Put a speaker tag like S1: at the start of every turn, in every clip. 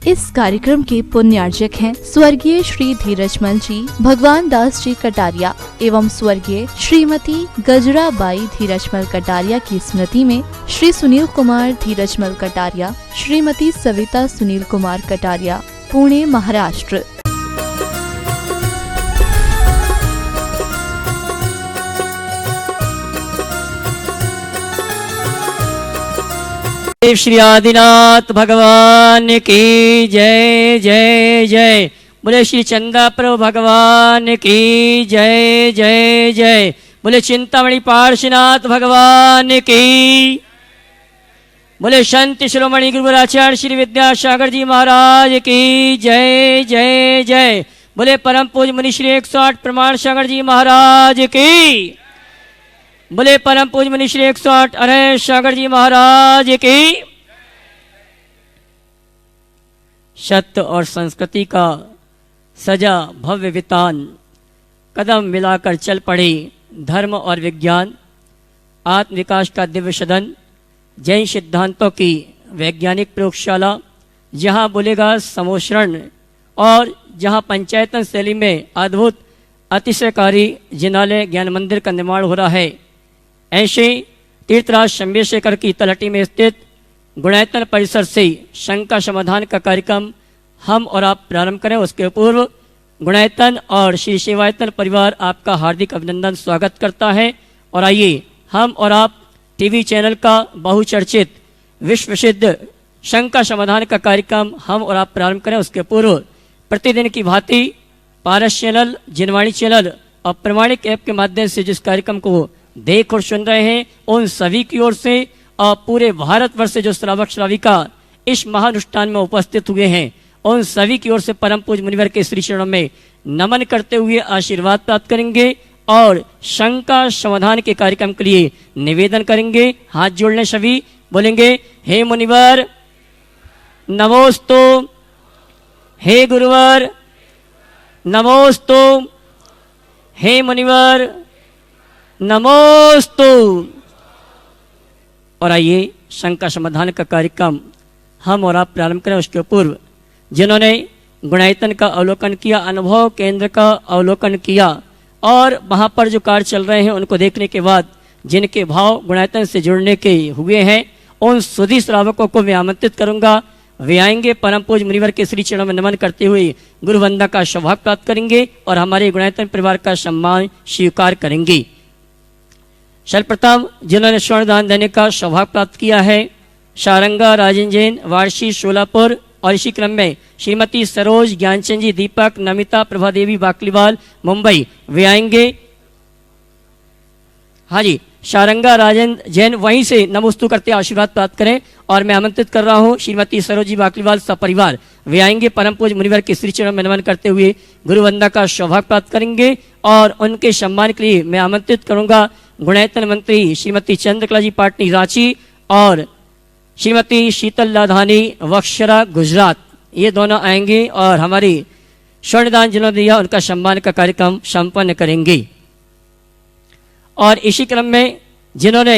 S1: इस कार्यक्रम के पुण्यार्जक हैं स्वर्गीय श्री धीरजमल जी, भगवान दास जी कटारिया एवं स्वर्गीय श्रीमती गजराबाई धीरजमल कटारिया की स्मृति में श्री सुनील कुमार धीरजमल कटारिया, श्रीमती सविता सुनील कुमार कटारिया, पुणे महाराष्ट्र।
S2: श्री आदिनाथ भगवान की जय जय जय। बोले श्री चंदा प्रभु भगवान की जय जय जय। बोले चिंतामणि पार्श्वनाथ भगवान की। बोले संत शिरोमणि गुरुआचार्य श्री विद्यासागर जी महाराज की जय जय जय। बोले परम पूज्य मुनि श्री 108 प्रमाण सागर जी महाराज की। बोले परम पूज्य मुनि श्री 108 अरे सागर जी महाराज की। सत्य और संस्कृति का सजा भव्य वितान कदम मिलाकर चल पड़े। धर्म और विज्ञान, आत्म विकास का दिव्य सदन, जैन सिद्धांतों की वैज्ञानिक प्रयोगशाला, जहाँ बोलेगा समोश्रण और जहाँ पंचायतन शैली में अद्भुत अतिशयकारी जिनालय ज्ञान मंदिर का निर्माण हो रहा है। ऐसे तीर्थराज शंभेशेखर की तलहटी में स्थित गुणायतन परिसर से शंका समाधान का कार्यक्रम हम और आप प्रारंभ करें। उसके पूर्व गुणायतन और श्री सेवायतन परिवार आपका हार्दिक अभिनंदन स्वागत करता है। और आइए हम और आप टीवी चैनल का बहुचर्चित विश्व प्रसिद्ध शंका समाधान का कार्यक्रम हम और आप प्रारंभ करें। उसके पूर्व प्रतिदिन की भांति पारस चैनल, जिनवाणी चैनल और प्रमाणिक ऐप के माध्यम से जिस कार्यक्रम को देख और सुन रहे हैं, उन सभी की ओर से और पूरे भारतवर्ष से जो श्रावक श्राविका इस महानुष्ठान में उपस्थित हुए हैं, उन सभी की ओर से परम पूज्य मुनिवर के श्री चरणों में नमन करते हुए आशीर्वाद प्राप्त करेंगे और शंका समाधान के कार्यक्रम के लिए निवेदन करेंगे। हाथ जोड़ने सभी बोलेंगे, हे मुनिवर नमोस्तु, हे गुरुवर नमोस्तु, हे मुनिवर नमोस्तु। और आइए शंका समाधान का कार्यक्रम हम और आप प्रारंभ करें। उसके पूर्व जिन्होंने गुणायतन का अवलोकन किया, अनुभव केंद्र का अवलोकन किया और वहाँ पर जो कार्य चल रहे हैं उनको देखने के बाद जिनके भाव गुणायतन से जुड़ने के हुए हैं, उन सुधी श्रावकों को मैं आमंत्रित करूँगा। वे आएंगे, परम पूज्य मुनिवर के श्री चरणों में नमन करते हुए गुरु वंदना का सौभाग्य प्राप्त करेंगे और हमारे गुणायतन परिवार का सम्मान स्वीकार करेंगे। सर्वप्रथम जिन्होंने स्वर्णदान देने का सौभाग्य प्राप्त किया है, शारंगा राजन जैन, वारसी सोलापुर। और इसी क्रम में श्रीमती सरोज, ज्ञानचंद जी, दीपक, नमिता, प्रभा देवी बाकलीवाल, मुंबई। वे आएंगे। हाँ जी, शारंगा राजन जैन वहीं से नमोस्तु करते आशीर्वाद प्राप्त करें। और मैं आमंत्रित कर रहा हूँ श्रीमती सरोज जी बाकलीवाल सपरिवार। वे आएंगे, परम पूज्य मुनिवर के श्री चरणों में नमन करते हुए गुरु वंदना का सौभाग्य प्राप्त करेंगे। और उनके सम्मान के लिए मैं आमंत्रित करूँगा गुणायतन मंत्री श्रीमती चंद्रकला जी पाटनी रांची और श्रीमती शीतल लाधानी वक्शरा गुजरात। ये दोनों आएंगे और हमारी स्वर्णदान जिन्होंने दिया उनका सम्मान का कार्यक्रम संपन्न करेंगे। और इसी क्रम में जिन्होंने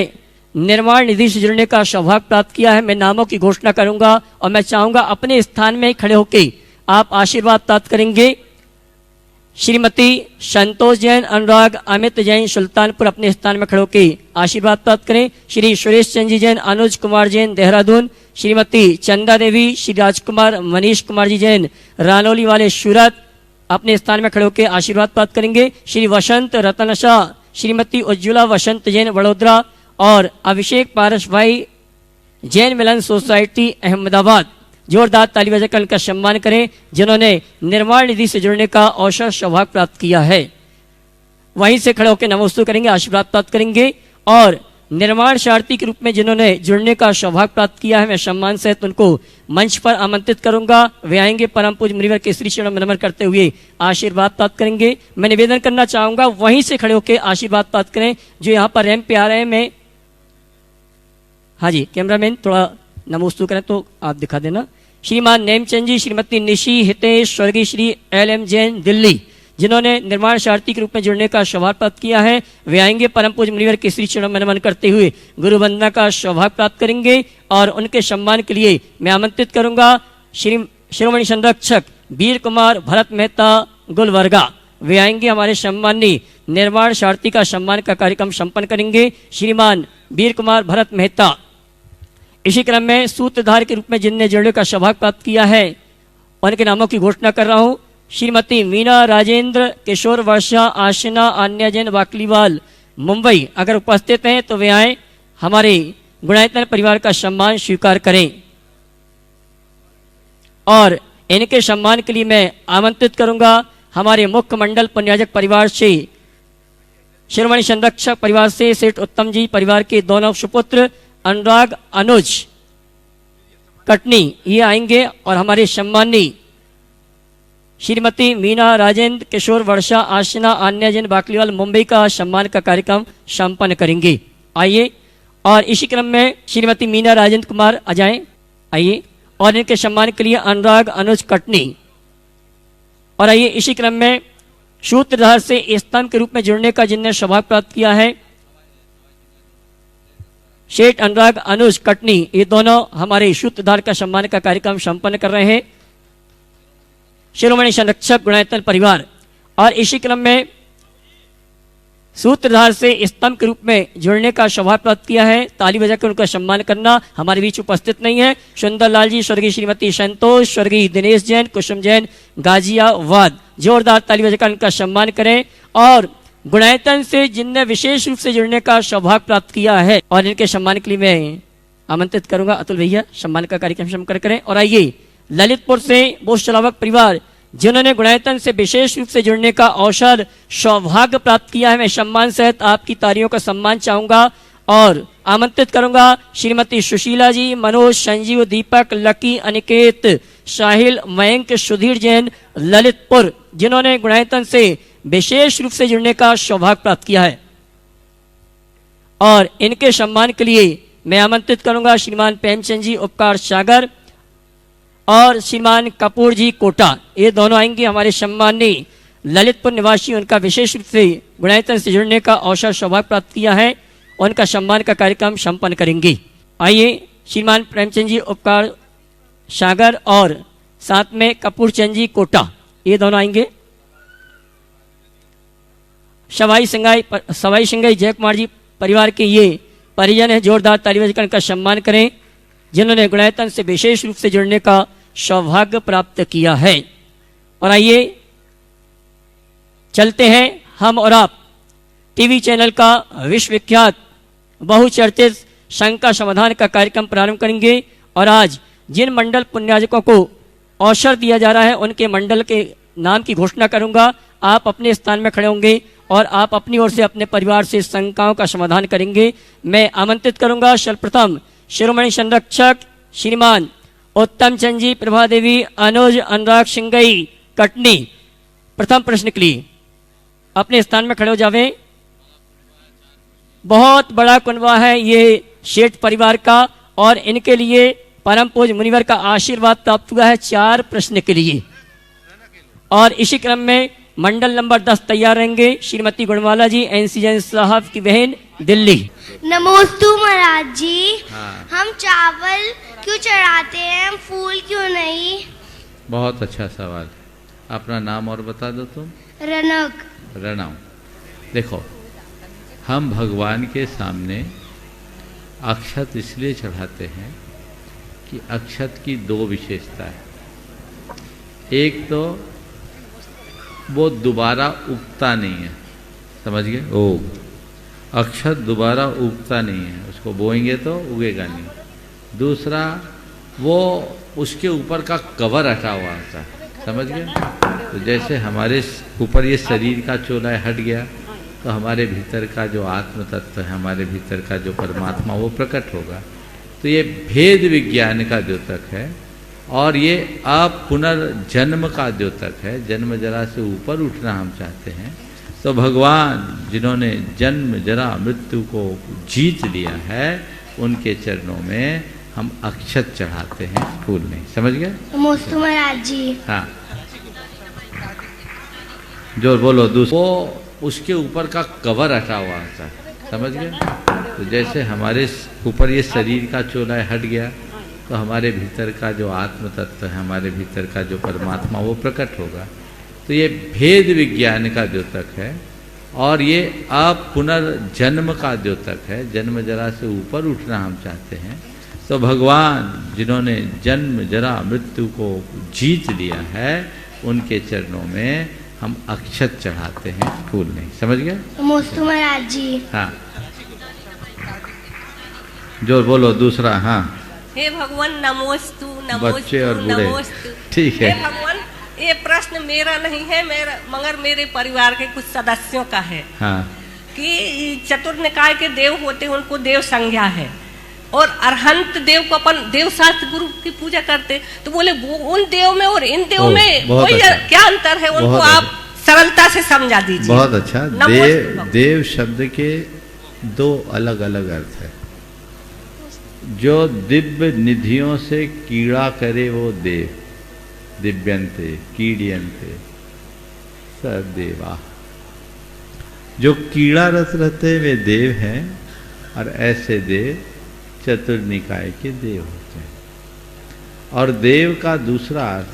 S2: निर्माण निधि से जुड़ने का सौभाग्य प्राप्त किया है, मैं नामों की घोषणा करूंगा और मैं चाहूंगा अपने स्थान में खड़े होकर आप आशीर्वाद प्राप्त करेंगे। श्रीमती संतोष जैन, अनुराग, अमित जैन, सुल्तानपुर अपने स्थान में खड़े होकर आशीर्वाद प्राप्त करें। श्री सुरेश चंद जी जैन, अनुज कुमार जैन, देहरादून। श्रीमती चंदा देवी, श्री राजकुमार, मनीष कुमार जी जैन, रानौली वाले सूरत अपने स्थान में खड़े होकर आशीर्वाद प्राप्त करेंगे। श्री वसंत रतन शाह, श्रीमती उज्ज्वला वसंत जैन, वडोदरा। और अभिषेक पारस भाई, जैन मिलन सोसाइटी, अहमदाबाद। जोरदार ताली बजाकर उनका सम्मान करें जिन्होंने निर्माण निधि से जुड़ने का अवसर सौभाग्य प्राप्त किया है। वहीं से खड़े होकर नमोस्तु करेंगे, आशीर्वाद प्राप्त करेंगे। और निर्माण सारथी के रूप में जिन्होंने जुड़ने का सौभाग्य प्राप्त किया है, मैं सम्मान सहित उनको मंच पर आमंत्रित करूंगा। वे आएंगे, परम पूज्य मुनिवर के श्री चरणों में नमन करते हुए आशीर्वाद प्राप्त करेंगे। मैं निवेदन करना चाहूंगा वहीं से खड़े होकर आशीर्वाद प्राप्त करें जो यहाँ पर रैंप पे आ रहे हैं। मैं हाँ जी, कैमरामैन थोड़ा नमोस्तु करें तो आप दिखा देना। श्रीमान नेमचंद जी, श्रीमती निशी हितेश, स्वर्गीय श्री LM जैन, दिल्ली, जिन्होंने निर्माण सारथी के रूप में जुड़ने का सौभाग्य प्राप्त किया है, वे आएंगे, परम पूज्य मुनिवर के श्री चरणों में नमन करते हुए गुरु वंदना का सौभाग्य प्राप्त करेंगे। और उनके सम्मान के लिए मैं आमंत्रित करूंगा शिरोमणि संरक्षक वीर कुमार भरत मेहता गुलवर्गा, वे आएंगे हमारे सम्माननीय निर्माण सारथी का सम्मान का कार्यक्रम संपन्न करेंगे श्रीमान वीर कुमार भरत मेहता। इसी क्रम में सूत्रधार के रूप में जिनने जोड़े का सौभाग्य प्राप्त किया है उनके नामों की घोषणा कर रहा हूँ। श्रीमती मीना राजेंद्र किशोर वर्षा आशिना आन्या जैन वाकलीवाल मुंबई, अगर उपस्थित हैं तो वे आए हमारे गुणायतन परिवार का सम्मान स्वीकार करें। और इनके सम्मान के लिए मैं आमंत्रित करूंगा हमारे मुख्य मंडल पुण्याजक परिवार से, शिरोमणि संरक्षक परिवार से सेठ उत्तम जी परिवार के दोनों सुपुत्र अनुराग अनुज कटनी, ये आएंगे और हमारे सम्माननीय श्रीमती मीना राजेंद्र किशोर वर्षा आशिना आन्या जैन बाकलीवाल मुंबई का सम्मान का कार्यक्रम संपन्न करेंगे। आइए, और इसी क्रम में श्रीमती मीना राजेंद्र कुमार आ जाएं, आइए, और इनके सम्मान के लिए अनुराग अनुज कटनी। और आइए इसी क्रम में सूत्रधार से स्तंभ के रूप में जुड़ने का जिनने सौभाग्य प्राप्त किया है शेठ अनुराग अनुज कटनी, ये दोनों हमारे सूत्रधार का सम्मान का कार्यक्रम संपन्न कर रहे हैं शिरोमणि संरक्षक गुणायतन परिवार। और इसी क्रम में सूत्रधार से स्तंभ के रूप में जुड़ने का सौभाग्य प्राप्त किया है, ताली बजाकर उनका सम्मान करना, हमारे बीच उपस्थित नहीं है सुंदरलाल जी, स्वर्गीय श्रीमती संतोष, स्वर्गीय दिनेश जैन, कुसुम जैन गाजियावाद, जोरदार ताली बजाकर उनका सम्मान करें। और गुणायतन से जिनने विशेष रूप से जुड़ने का सौभाग्य प्राप्त किया है और इनके सम्मान के लिए मैं आमंत्रित करूंगा अतुल भैया, सम्मान का कार्यक्रम संपन्न करें। और आइए ललितपुर से वो श्रावक परिवार जिन्होंने गुणायतन से विशेष रूप से जुड़ने का अवसर सौभाग्य प्राप्त किया है, मैं सम्मान सहित आपकी तालियों का सम्मान चाहूंगा और आमंत्रित करूंगा श्रीमती सुशीला जी, मनोज, संजीव, दीपक, लकी, अनिकेत, साहिल, मयंक, सुधीर जैन ललितपुर, जिन्होंने गुणायतन से विशेष रूप से जुड़ने का सौभाग्य प्राप्त किया है। और इनके सम्मान के लिए मैं आमंत्रित करूंगा श्रीमान प्रेमचंद जी उपकार सागर और श्रीमान कपूर जी कोटा, ये दोनों आएंगे हमारे सम्माननीय ललितपुर निवासी, उनका विशेष रूप से गुणायतन से जुड़ने का अवसर सौभाग्य प्राप्त किया है, उनका सम्मान का कार्यक्रम संपन्न करेंगे। आइए श्रीमान प्रेमचंद जी उपकार सागर और साथ में कपूर चंद जी कोटा, ये दोनों आएंगे। सवाई सिंगाई जय कुमार जी परिवार के ये परिजन है, जोरदार ताली बजाकर उनका सम्मान करें जिन्होंने गुणायतन से विशेष रूप से जुड़ने का सौभाग्य प्राप्त किया है। और आइए चलते हैं हम और आप टीवी चैनल का विश्वविख्यात बहुचर्चित शंका समाधान का कार्यक्रम प्रारंभ करेंगे। और आज जिन मंडल पुण्याजकों को अवसर दिया जा रहा है उनके मंडल के नाम की घोषणा करूंगा, आप अपने स्थान में खड़े होंगे और आप अपनी ओर से अपने परिवार से शंकाओं का समाधान करेंगे। मैं आमंत्रित करूंगा सर्वप्रथम शिरोमणि संरक्षक श्रीमान उत्तम चंद जी, प्रभा देवी, अनुज, अनुराग सिंगई कटनी, प्रथम प्रश्न के लिए अपने स्थान में खड़े हो जावे। बहुत बड़ा कुनबा है ये शेठ परिवार का और इनके लिए परम पूज्य मुनिवर का आशीर्वाद प्राप्त हुआ है 4 प्रश्न के लिए। और इसी क्रम में मंडल नंबर 10 तैयार रहेंगे श्रीमती गुणमाला जी, एनसी जैन साहब की बहन दिल्ली।
S3: नमोस्तु महाराज जी। हम चावल क्यों चढ़ाते हैं, हम फूल क्यों नहीं?
S4: बहुत अच्छा सवाल। अपना नाम और बता दो तुम।
S3: रनक।
S4: रनाऊ। देखो, हम भगवान के सामने अक्षत इसलिए चढ़ाते हैं कि अक्षत की 2 विशेषता है। एक तो वो दोबारा उगता नहीं है, समझ गए? ओ अक्षत दोबारा उगता नहीं है, उसको बोएंगे तो उगेगा नहीं। दूसरा, वो उसके ऊपर का कवर हटा हुआ होता है, समझ गए? तो जैसे हमारे ऊपर ये शरीर का चोला हट गया तो हमारे भीतर का जो आत्म तत्व है, हमारे भीतर का जो परमात्मा, वो प्रकट होगा। तो ये भेद विज्ञान का द्योतक है और ये पुनर्जन्म का द्योतक है। जन्म जरा से ऊपर उठना हम चाहते हैं, तो भगवान जिन्होंने जन्म जरा मृत्यु को जीत लिया है उनके चरणों में हम अक्षत चढ़ाते हैं, फूल नहीं। समझ गए?
S3: नमोस्तु महाराज जी।
S4: हाँ, जोर बोलो। दूसरा, वो उसके ऊपर का कवर हटा हुआ होता है, समझ गए? तो जैसे हमारे ऊपर ये शरीर का चोला हट गया तो हमारे भीतर का जो आत्म तत्व है, हमारे भीतर का जो परमात्मा, वो प्रकट होगा। तो ये भेद विज्ञान का द्योतक है और ये पुनर्जन्म का द्योतक है। जन्म जरा से ऊपर उठना हम चाहते हैं, तो भगवान जिन्होंने जन्म जरा मृत्यु को जीत लिया है, उनके चरणों में हम अक्षत चढ़ाते हैं, फूल नहीं। समझ गए?
S3: नमोस्तु महाराज जी।
S4: हाँ, जो बोलो दूसरा। हाँ,
S5: हे भगवान नमोस्तु
S4: बच्चे और
S5: नमोस्तु
S4: बूढ़े।
S5: नमोस्तु।
S4: ठीक है।
S5: हे भगवान, ये प्रश्न मेरा नहीं है, मगर मेरे परिवार के कुछ सदस्यों का है।
S4: हाँ,
S5: कि चतुर निकाय के देव होते हैं, उनको देव संज्ञा है, और अरहंत देव को अपन देव शास्त्र गुरु की पूजा करते, तो बोले वो उन देव में और इन देव में कोई क्या अंतर है, उनको आप सरलता से समझा दीजिए।
S4: बहुत अच्छा। देव शब्द के दो अलग अलग अर्थ है। जो दिव्य निधियों से कीड़ा करे वो देव, दिव्यंते कीड़यंते सदेवा। जो कीड़ा रत रहते वे देव हैं, और ऐसे देव चतुर्निकाय के देव होते हैं। और देव का दूसरा अर्थ,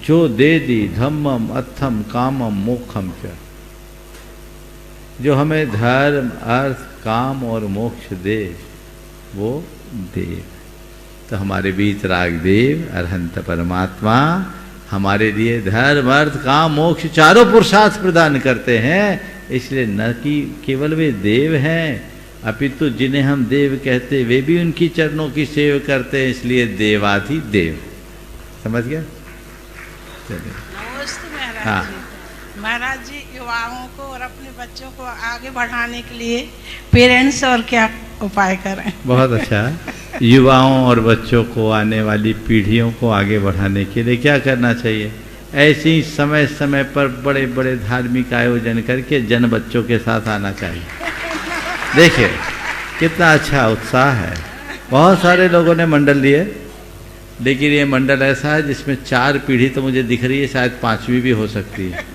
S4: जो दे दी धम्मम अर्थम कामम मोक्षम च, जो हमें धर्म अर्थ काम और मोक्ष दे, वो देव। तो हमारे बीच राग देव अरहंत परमात्मा हमारे लिए धर्म अर्थ काम मोक्ष चारों पुरुषार्थ प्रदान करते हैं। इसलिए न कि केवल वे देव हैं, अपितु जिन्हें हम देव कहते वे भी उनकी चरणों की सेवा करते हैं, इसलिए देवाधि देव। समझ गया?
S6: नमस्ते महाराज
S4: हाँ।
S6: जी। महाराज जी, युवाओं को और अपने बच्चों को आगे बढ़ाने के लिए पेरेंट्स और क्या उपाय करें?
S4: बहुत अच्छा। युवाओं और बच्चों को, आने वाली पीढ़ियों को आगे बढ़ाने के लिए क्या करना चाहिए? ऐसे ही समय समय पर बड़े बड़े धार्मिक आयोजन करके जन बच्चों के साथ आना चाहिए। देखिए कितना अच्छा उत्साह है। बहुत सारे लोगों ने मंडल लिए, लेकिन ये मंडल ऐसा है जिसमें 4 पीढ़ी तो मुझे दिख रही है, शायद 5वीं भी हो सकती है।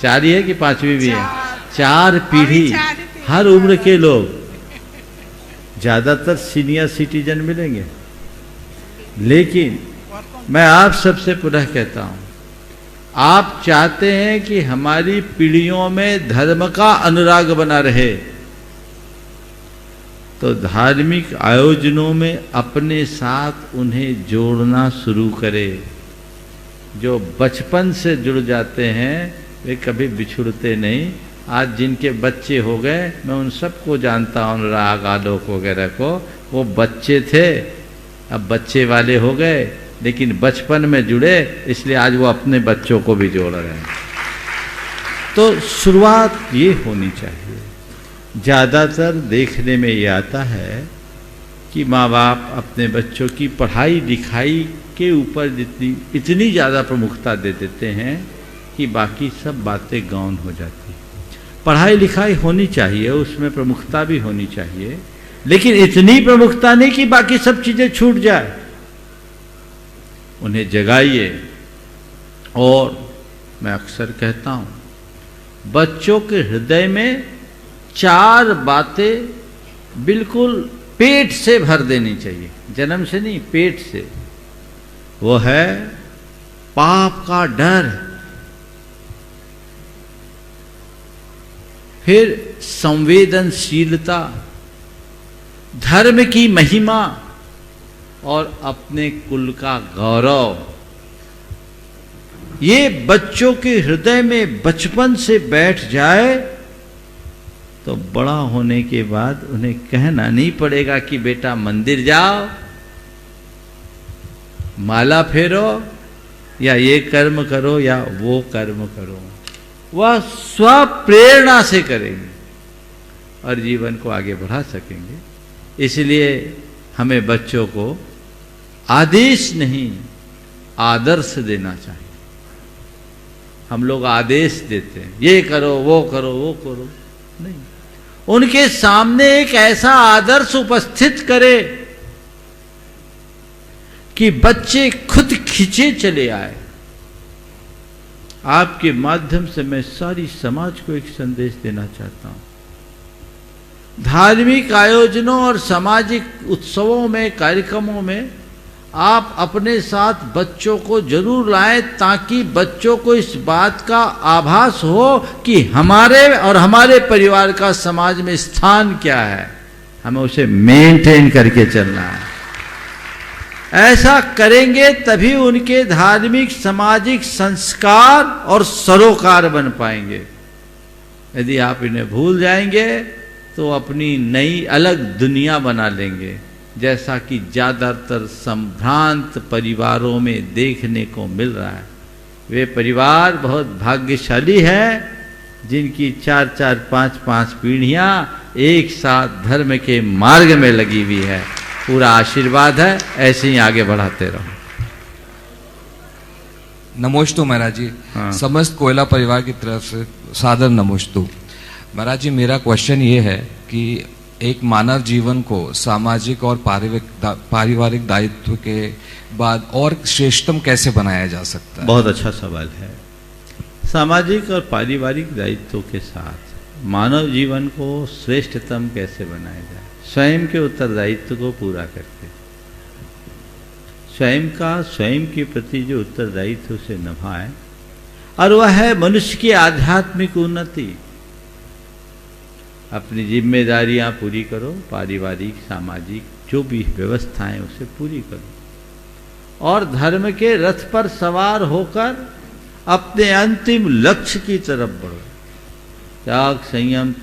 S4: 4 ही है कि 5वीं भी है? 4 पीढ़ी, हर उम्र के लोग, ज्यादातर सीनियर सिटीजन मिलेंगे। लेकिन मैं आप सबसे पुनः कहता हूं, आप चाहते हैं कि हमारी पीढ़ियों में धर्म का अनुराग बना रहे, तो धार्मिक आयोजनों में अपने साथ उन्हें जोड़ना शुरू करें। जो बचपन से जुड़ जाते हैं वे कभी बिछुड़ते नहीं। आज जिनके बच्चे हो गए, मैं उन सबको जानता हूँ, अनुराग आलोक वगैरह को, वो बच्चे थे, अब बच्चे वाले हो गए, लेकिन बचपन में जुड़े, इसलिए आज वो अपने बच्चों को भी जोड़ रहे हैं। तो शुरुआत ये होनी चाहिए। ज़्यादातर देखने में ये आता है कि माँ बाप अपने बच्चों की पढ़ाई लिखाई के ऊपर इतनी ज़्यादा प्रमुखता दे देते हैं कि बाकी सब बातें गौण हो जाती हैं। पढ़ाई लिखाई होनी चाहिए, उसमें प्रमुखता भी होनी चाहिए, लेकिन इतनी प्रमुखता नहीं कि बाकी सब चीज़ें छूट जाए। उन्हें जगाइए। और मैं अक्सर कहता हूँ, बच्चों के हृदय में 4 बातें बिल्कुल पेट से भर देनी चाहिए, जन्म से नहीं, पेट से। वो है पाप का डर, फिर संवेदनशीलता, धर्म की महिमा और अपने कुल का गौरव। ये बच्चों के हृदय में बचपन से बैठ जाए तो बड़ा होने के बाद उन्हें कहना नहीं पड़ेगा कि बेटा मंदिर जाओ, माला फेरो, या ये कर्म करो या वो कर्म करो। वह स्वप्रेरणा से करेंगे और जीवन को आगे बढ़ा सकेंगे। इसलिए हमें बच्चों को आदेश नहीं, आदर्श देना चाहिए। हम लोग आदेश देते हैं, ये करो वो करो वो करो, नहीं। उनके सामने एक ऐसा आदर्श उपस्थित करे कि बच्चे खुद खींचे चले आए। आपके माध्यम से मैं सारी समाज को एक संदेश देना चाहता हूं। धार्मिक आयोजनों और सामाजिक उत्सवों में, कार्यक्रमों में आप अपने साथ बच्चों को जरूर लाएं, ताकि बच्चों को इस बात का आभास हो कि हमारे और हमारे परिवार का समाज में स्थान क्या है, हमें उसे मेंटेन करके चलना है। ऐसा करेंगे तभी उनके धार्मिक सामाजिक संस्कार और सरोकार बन पाएंगे। यदि आप इन्हें भूल जाएंगे तो अपनी नई अलग दुनिया बना लेंगे, जैसा कि ज्यादातर संभ्रांत परिवारों में देखने को मिल रहा है। वे परिवार बहुत भाग्यशाली है जिनकी 4-4, 5-5 पीढ़ियां एक साथ धर्म के मार्ग में लगी हुई है। पूरा आशीर्वाद है, ऐसे ही आगे बढ़ाते रहो।
S7: नमोस्तु महाराज जी।
S4: हाँ।
S7: समस्त कोयला परिवार की तरफ से सादर नमोस्तु। महाराज जी, मेरा क्वेश्चन ये है कि एक मानव जीवन को सामाजिक और पारिवारिक दायित्व के बाद और श्रेष्ठतम कैसे बनाया जा सकता है?
S4: बहुत अच्छा सवाल है। सामाजिक और पारिवारिक दायित्वों के साथ मानव जीवन को श्रेष्ठतम कैसे बनाया जाए? स्वयं के उत्तरदायित्व को पूरा करके, स्वयं के प्रति जो उत्तरदायित्व से निभाएं, और वह है मनुष्य की आध्यात्मिक उन्नति। अपनी जिम्मेदारियां पूरी करो, पारिवारिक सामाजिक जो भी व्यवस्थाएं उसे पूरी करो, और धर्म के रथ पर सवार होकर अपने अंतिम लक्ष्य की तरफ बढ़ो। त्याग, संयम,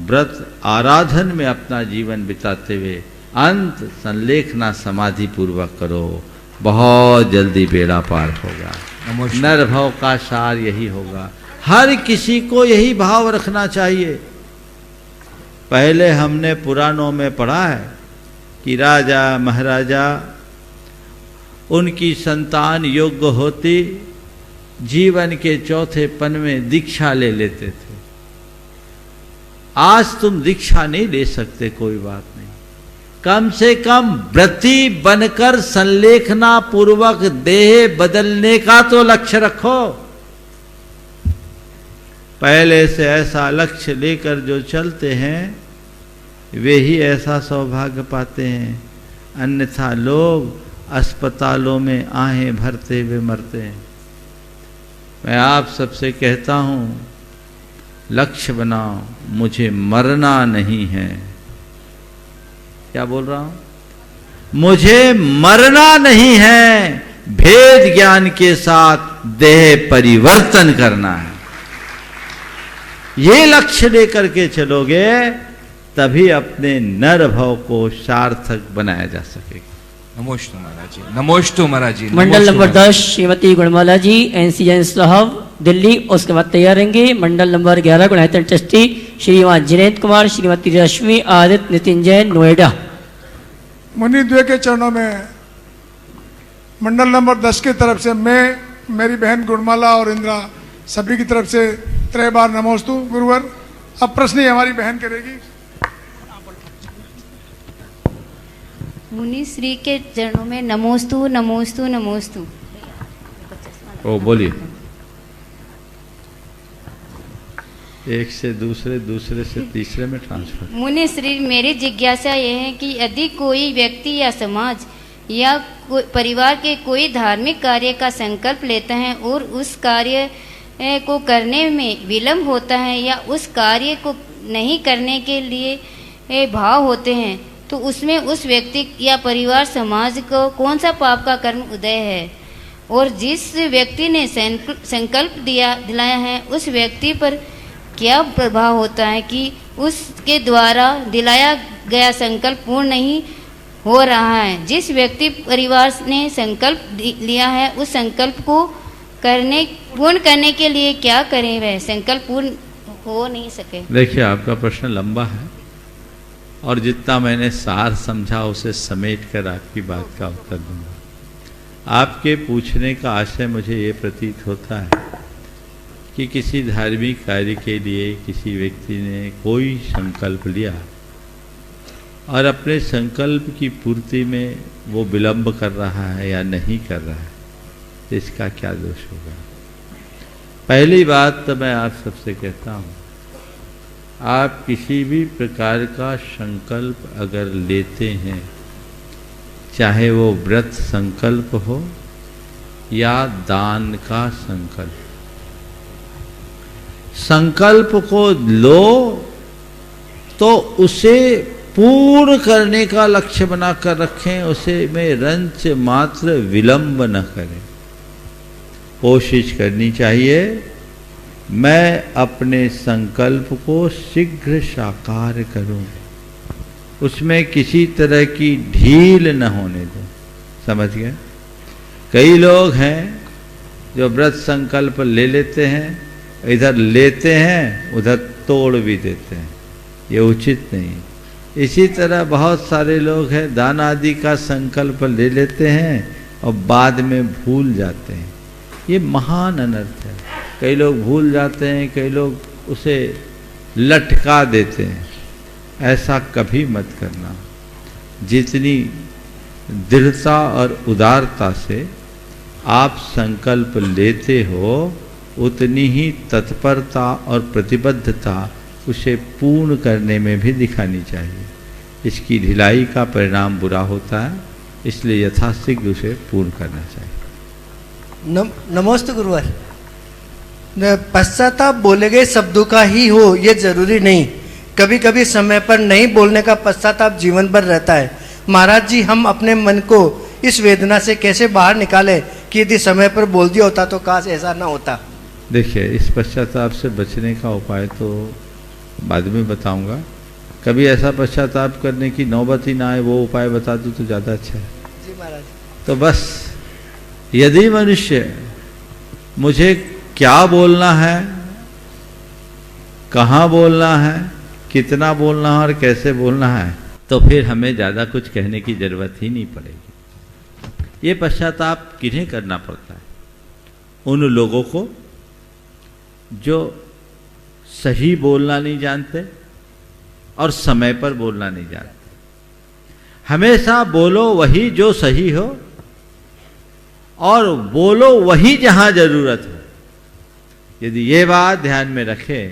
S4: व्रत, आराधन में अपना जीवन बिताते हुए अंत संलेखना समाधि पूर्वक करो। बहुत जल्दी बेड़ा पार होगा। नर भाव का सार यही होगा। हर किसी को यही भाव रखना चाहिए। पहले हमने पुराणों में पढ़ा है कि राजा महाराजा उनकी संतान योग्य होती जीवन के चौथे पन में दीक्षा ले लेते थे। आज तुम दीक्षा नहीं ले सकते, कोई बात नहीं, कम से कम व्रती बनकर संलेखना पूर्वक देह बदलने का तो लक्ष्य रखो। पहले से ऐसा लक्ष्य लेकर जो चलते हैं वे ही ऐसा सौभाग्य पाते हैं, अन्यथा लोग अस्पतालों में आहें भरते हुए मरते हैं। मैं आप सबसे कहता हूं, लक्ष्य बनाओ, मुझे मरना नहीं है। क्या बोल रहा हूं? मुझे मरना नहीं है, भेद ज्ञान के साथ देह परिवर्तन करना है। ये लक्ष्य लेकर के चलोगे तभी अपने नर भाव को सार्थक बनाया जा सकेगा।
S7: नमोस्तु महाराज जी। नमोस्तु महाराज जी।
S2: मंडल नंबर 10 श्रीमती गुणमाला जी NCN साहब दिल्ली, उसके बाद तैयार रहेंगे। मंडल नंबर 11 गुणायतन ट्रस्टी श्रीमान जिनेन्द्र कुमार, श्रीमती रश्मि आदित्य नितिन जैन, नोएडा।
S8: मुनि द्वे के चरणों में मंडल नंबर 10 की तरफ से मैं, मेरी बहन गुणमाला और इंदिरा सभी की तरफ से 3 बार नमोस्तु गुरुवर। अब प्रश्न ही हमारी बहन करेगी।
S9: मुनि श्री के चरणों में नमोस्तु नमोस्तु नमोस्तु।
S4: ओ बोलिए। एक से दूसरे, दूसरे से तीसरे में ट्रांसफर।
S9: मुनि श्री, मेरी जिज्ञासा यह है कि यदि कोई व्यक्ति या समाज या परिवार के कोई धार्मिक कार्य का संकल्प लेता है और उस कार्य को करने में विलंब होता है या उस कार्य को नहीं करने के लिए भाव होते हैं, तो उसमें उस व्यक्ति या परिवार समाज को कौन सा पाप का कर्म उदय है? और जिस व्यक्ति ने संकल्प दिलाया है उस व्यक्ति पर क्या प्रभाव होता है कि उसके द्वारा दिलाया गया संकल्प पूर्ण नहीं हो रहा है? जिस व्यक्ति परिवार ने संकल्प लिया है उस संकल्प को पूर्ण करने के लिए क्या करें? वह संकल्प पूर्ण हो नहीं सके।
S4: देखिए, आपका प्रश्न लंबा है और जितना मैंने सार समझा उसे समेट कर आपकी बात का उत्तर दूंगा। आपके पूछने का आशय मुझे ये प्रतीत होता है कि किसी धार्मिक कार्य के लिए किसी व्यक्ति ने कोई संकल्प लिया और अपने संकल्प की पूर्ति में वो विलंब कर रहा है या नहीं कर रहा है, तो इसका क्या दोष होगा? पहली बात तो मैं आप सबसे कहता हूँ, आप किसी भी प्रकार का संकल्प अगर लेते हैं, चाहे वो व्रत संकल्प हो या दान का संकल्प, संकल्प को लो तो उसे पूर्ण करने का लक्ष्य बनाकर रखें, उसे में रंच मात्र विलंब न करें। कोशिश करनी चाहिए मैं अपने संकल्प को शीघ्र साकार करूं, उसमें किसी तरह की ढील न होने दूं। समझ गए? कई लोग हैं जो व्रत संकल्प ले लेते हैं, इधर लेते हैं उधर तोड़ भी देते हैं, ये उचित नहीं। इसी तरह बहुत सारे लोग हैं दान आदि का संकल्प ले लेते हैं और बाद में भूल जाते हैं, ये महान अनर्थ है। कई लोग भूल जाते हैं, कई लोग उसे लटका देते हैं, ऐसा कभी मत करना। जितनी दृढ़ता और उदारता से आप संकल्प लेते हो, उतनी ही तत्परता और प्रतिबद्धता उसे पूर्ण करने में भी दिखानी चाहिए। इसकी ढिलाई का परिणाम बुरा होता है, इसलिए यथाशीघ्र उसे पूर्ण करना चाहिए।
S10: नमोस्तु गुरुवर। पश्चाताप बोले गए शब्दों का ही हो ये जरूरी नहीं, कभी कभी समय पर नहीं बोलने का पश्चाताप जीवन भर रहता है। महाराज जी, हम अपने मन को इस वेदना से कैसे बाहर निकाले कि यदि समय पर बोल दिया होता तो काश ऐसा ना होता।
S4: देखिए, इस पश्चाताप से बचने का उपाय तो बाद में बताऊंगा। कभी ऐसा पश्चाताप करने की नौबत ही ना आए, वो उपाय बता दूं तो ज़्यादा अच्छा है।
S10: जी महाराज।
S4: तो बस यदि मनुष्य मुझे क्या बोलना है, कहाँ बोलना है, कितना बोलना है और कैसे बोलना है, तो फिर हमें ज़्यादा कुछ कहने की ज़रूरत ही नहीं पड़ेगी। ये पश्चाताप किन्हें करना पड़ता है? उन लोगों को जो सही बोलना नहीं जानते और समय पर बोलना नहीं जानते। हमेशा बोलो वही जो सही हो और बोलो वही जहां जरूरत हो। यदि ये बात ध्यान में रखें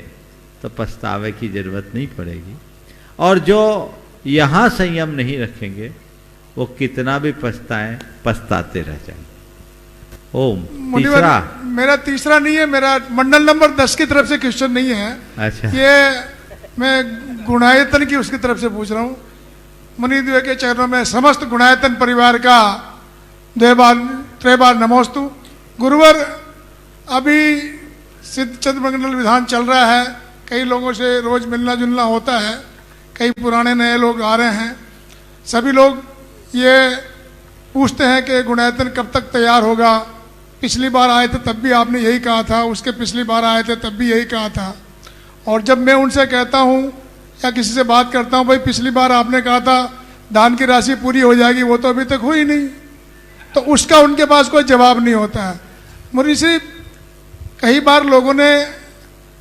S4: तो पछतावे की जरूरत नहीं पड़ेगी। और जो यहां संयम नहीं रखेंगे वो कितना भी पछताएं, पछताते रह जाएंगे। ओम। तीसरा
S8: मेरा तीसरा नहीं है, मेरा मंडल नंबर 10 की तरफ से क्वेश्चन नहीं है।
S4: अच्छा,
S8: ये मैं गुणायतन की उसकी तरफ से पूछ रहा हूँ। मुनिद्वय के चरणों में समस्त गुणायतन परिवार का त्रय बार नमोस्तु। गुरुवर, अभी सिद्ध चंद्र मंडल विधान चल रहा है, कई लोगों से रोज मिलना जुलना होता है, कई पुराने नए लोग आ रहे हैं। सभी लोग ये पूछते हैं कि गुणायतन कब तक तैयार होगा। पिछली बार आए थे तब भी आपने यही कहा था, उसके पिछली बार आए थे तब भी यही कहा था। और जब मैं उनसे कहता हूँ या किसी से बात करता हूँ, भाई पिछली बार आपने कहा था दान की राशि पूरी हो जाएगी, वो तो अभी तक हुई नहीं, तो उसका उनके पास कोई जवाब नहीं होता है। मुझे से कई बार लोगों ने,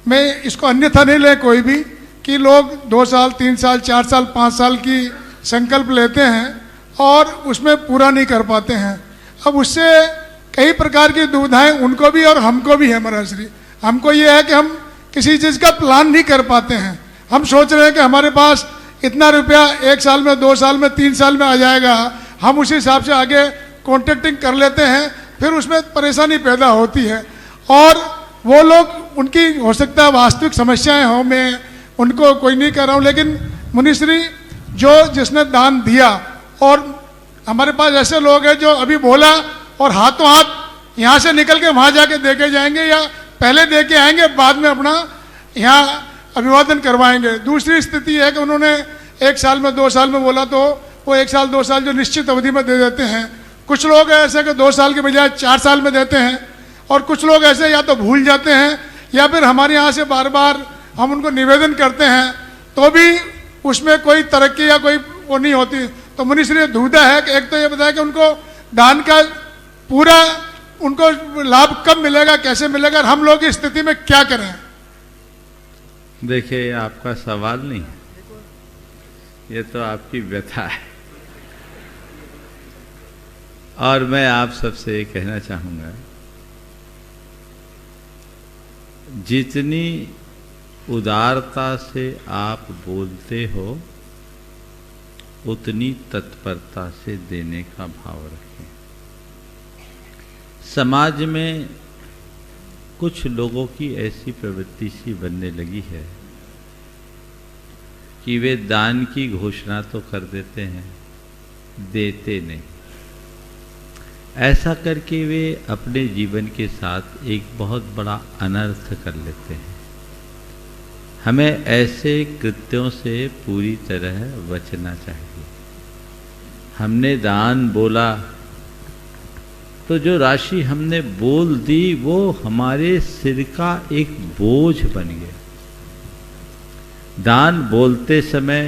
S8: मैं इसको अन्यथा नहीं ले कोई भी, कि लोग 2 साल 3 साल 4 साल 5 साल की संकल्प लेते हैं और उसमें पूरा नहीं कर पाते हैं। अब उससे कई प्रकार की दुविधाएं उनको भी और हमको भी है महाराज श्री। हमको ये है कि हम किसी चीज़ का प्लान नहीं कर पाते हैं। हम सोच रहे हैं कि हमारे पास इतना रुपया 1 साल में 2 साल में 3 साल में आ जाएगा, हम उसी हिसाब से आगे कॉन्ट्रैक्टिंग कर लेते हैं, फिर उसमें परेशानी पैदा होती है। और वो लोग, उनकी हो सकता है वास्तविक समस्याएं हो, मैं उनको कोई नहीं कह रहा हूँ, लेकिन मुनिश्री जो जिसने दान दिया, और हमारे पास ऐसे लोग हैं जो अभी बोला और हाथों हाथ यहाँ से निकल के वहाँ जाके दे के जाएंगे, या पहले दे के आएंगे बाद में अपना यहाँ अभिवादन करवाएंगे। दूसरी स्थिति है कि उन्होंने 1 साल में 2 साल में बोला तो वो 1 साल 2 साल जो निश्चित अवधि में दे देते हैं। कुछ लोग ऐसे कि 2 साल के बजाय 4 साल में देते हैं, और कुछ लोग ऐसे या तो भूल जाते हैं या फिर हमारे यहाँ से बार बार हम उनको निवेदन करते हैं तो भी उसमें कोई तरक्की या कोई वो नहीं होती। तो मुनिश्री दुविधा है कि एक तो ये बताया कि उनको दान का पूरा उनको लाभ कब मिलेगा, कैसे मिलेगा, और हम लोग इस स्थिति में क्या करें।
S4: देखिए, आपका सवाल नहीं, ये तो आपकी व्यथा है। और मैं आप सबसे ये कहना चाहूँगा, जितनी उदारता से आप बोलते हो, उतनी तत्परता से देने का भाव रखें। समाज में कुछ लोगों की ऐसी प्रवृत्ति सी बनने लगी है कि वे दान की घोषणा तो कर देते हैं, देते नहीं। ऐसा करके वे अपने जीवन के साथ एक बहुत बड़ा अनर्थ कर लेते हैं। हमें ऐसे कृत्यों से पूरी तरह बचना चाहिए। हमने दान बोला तो जो राशि हमने बोल दी वो हमारे सिर का एक बोझ बन गया। दान बोलते समय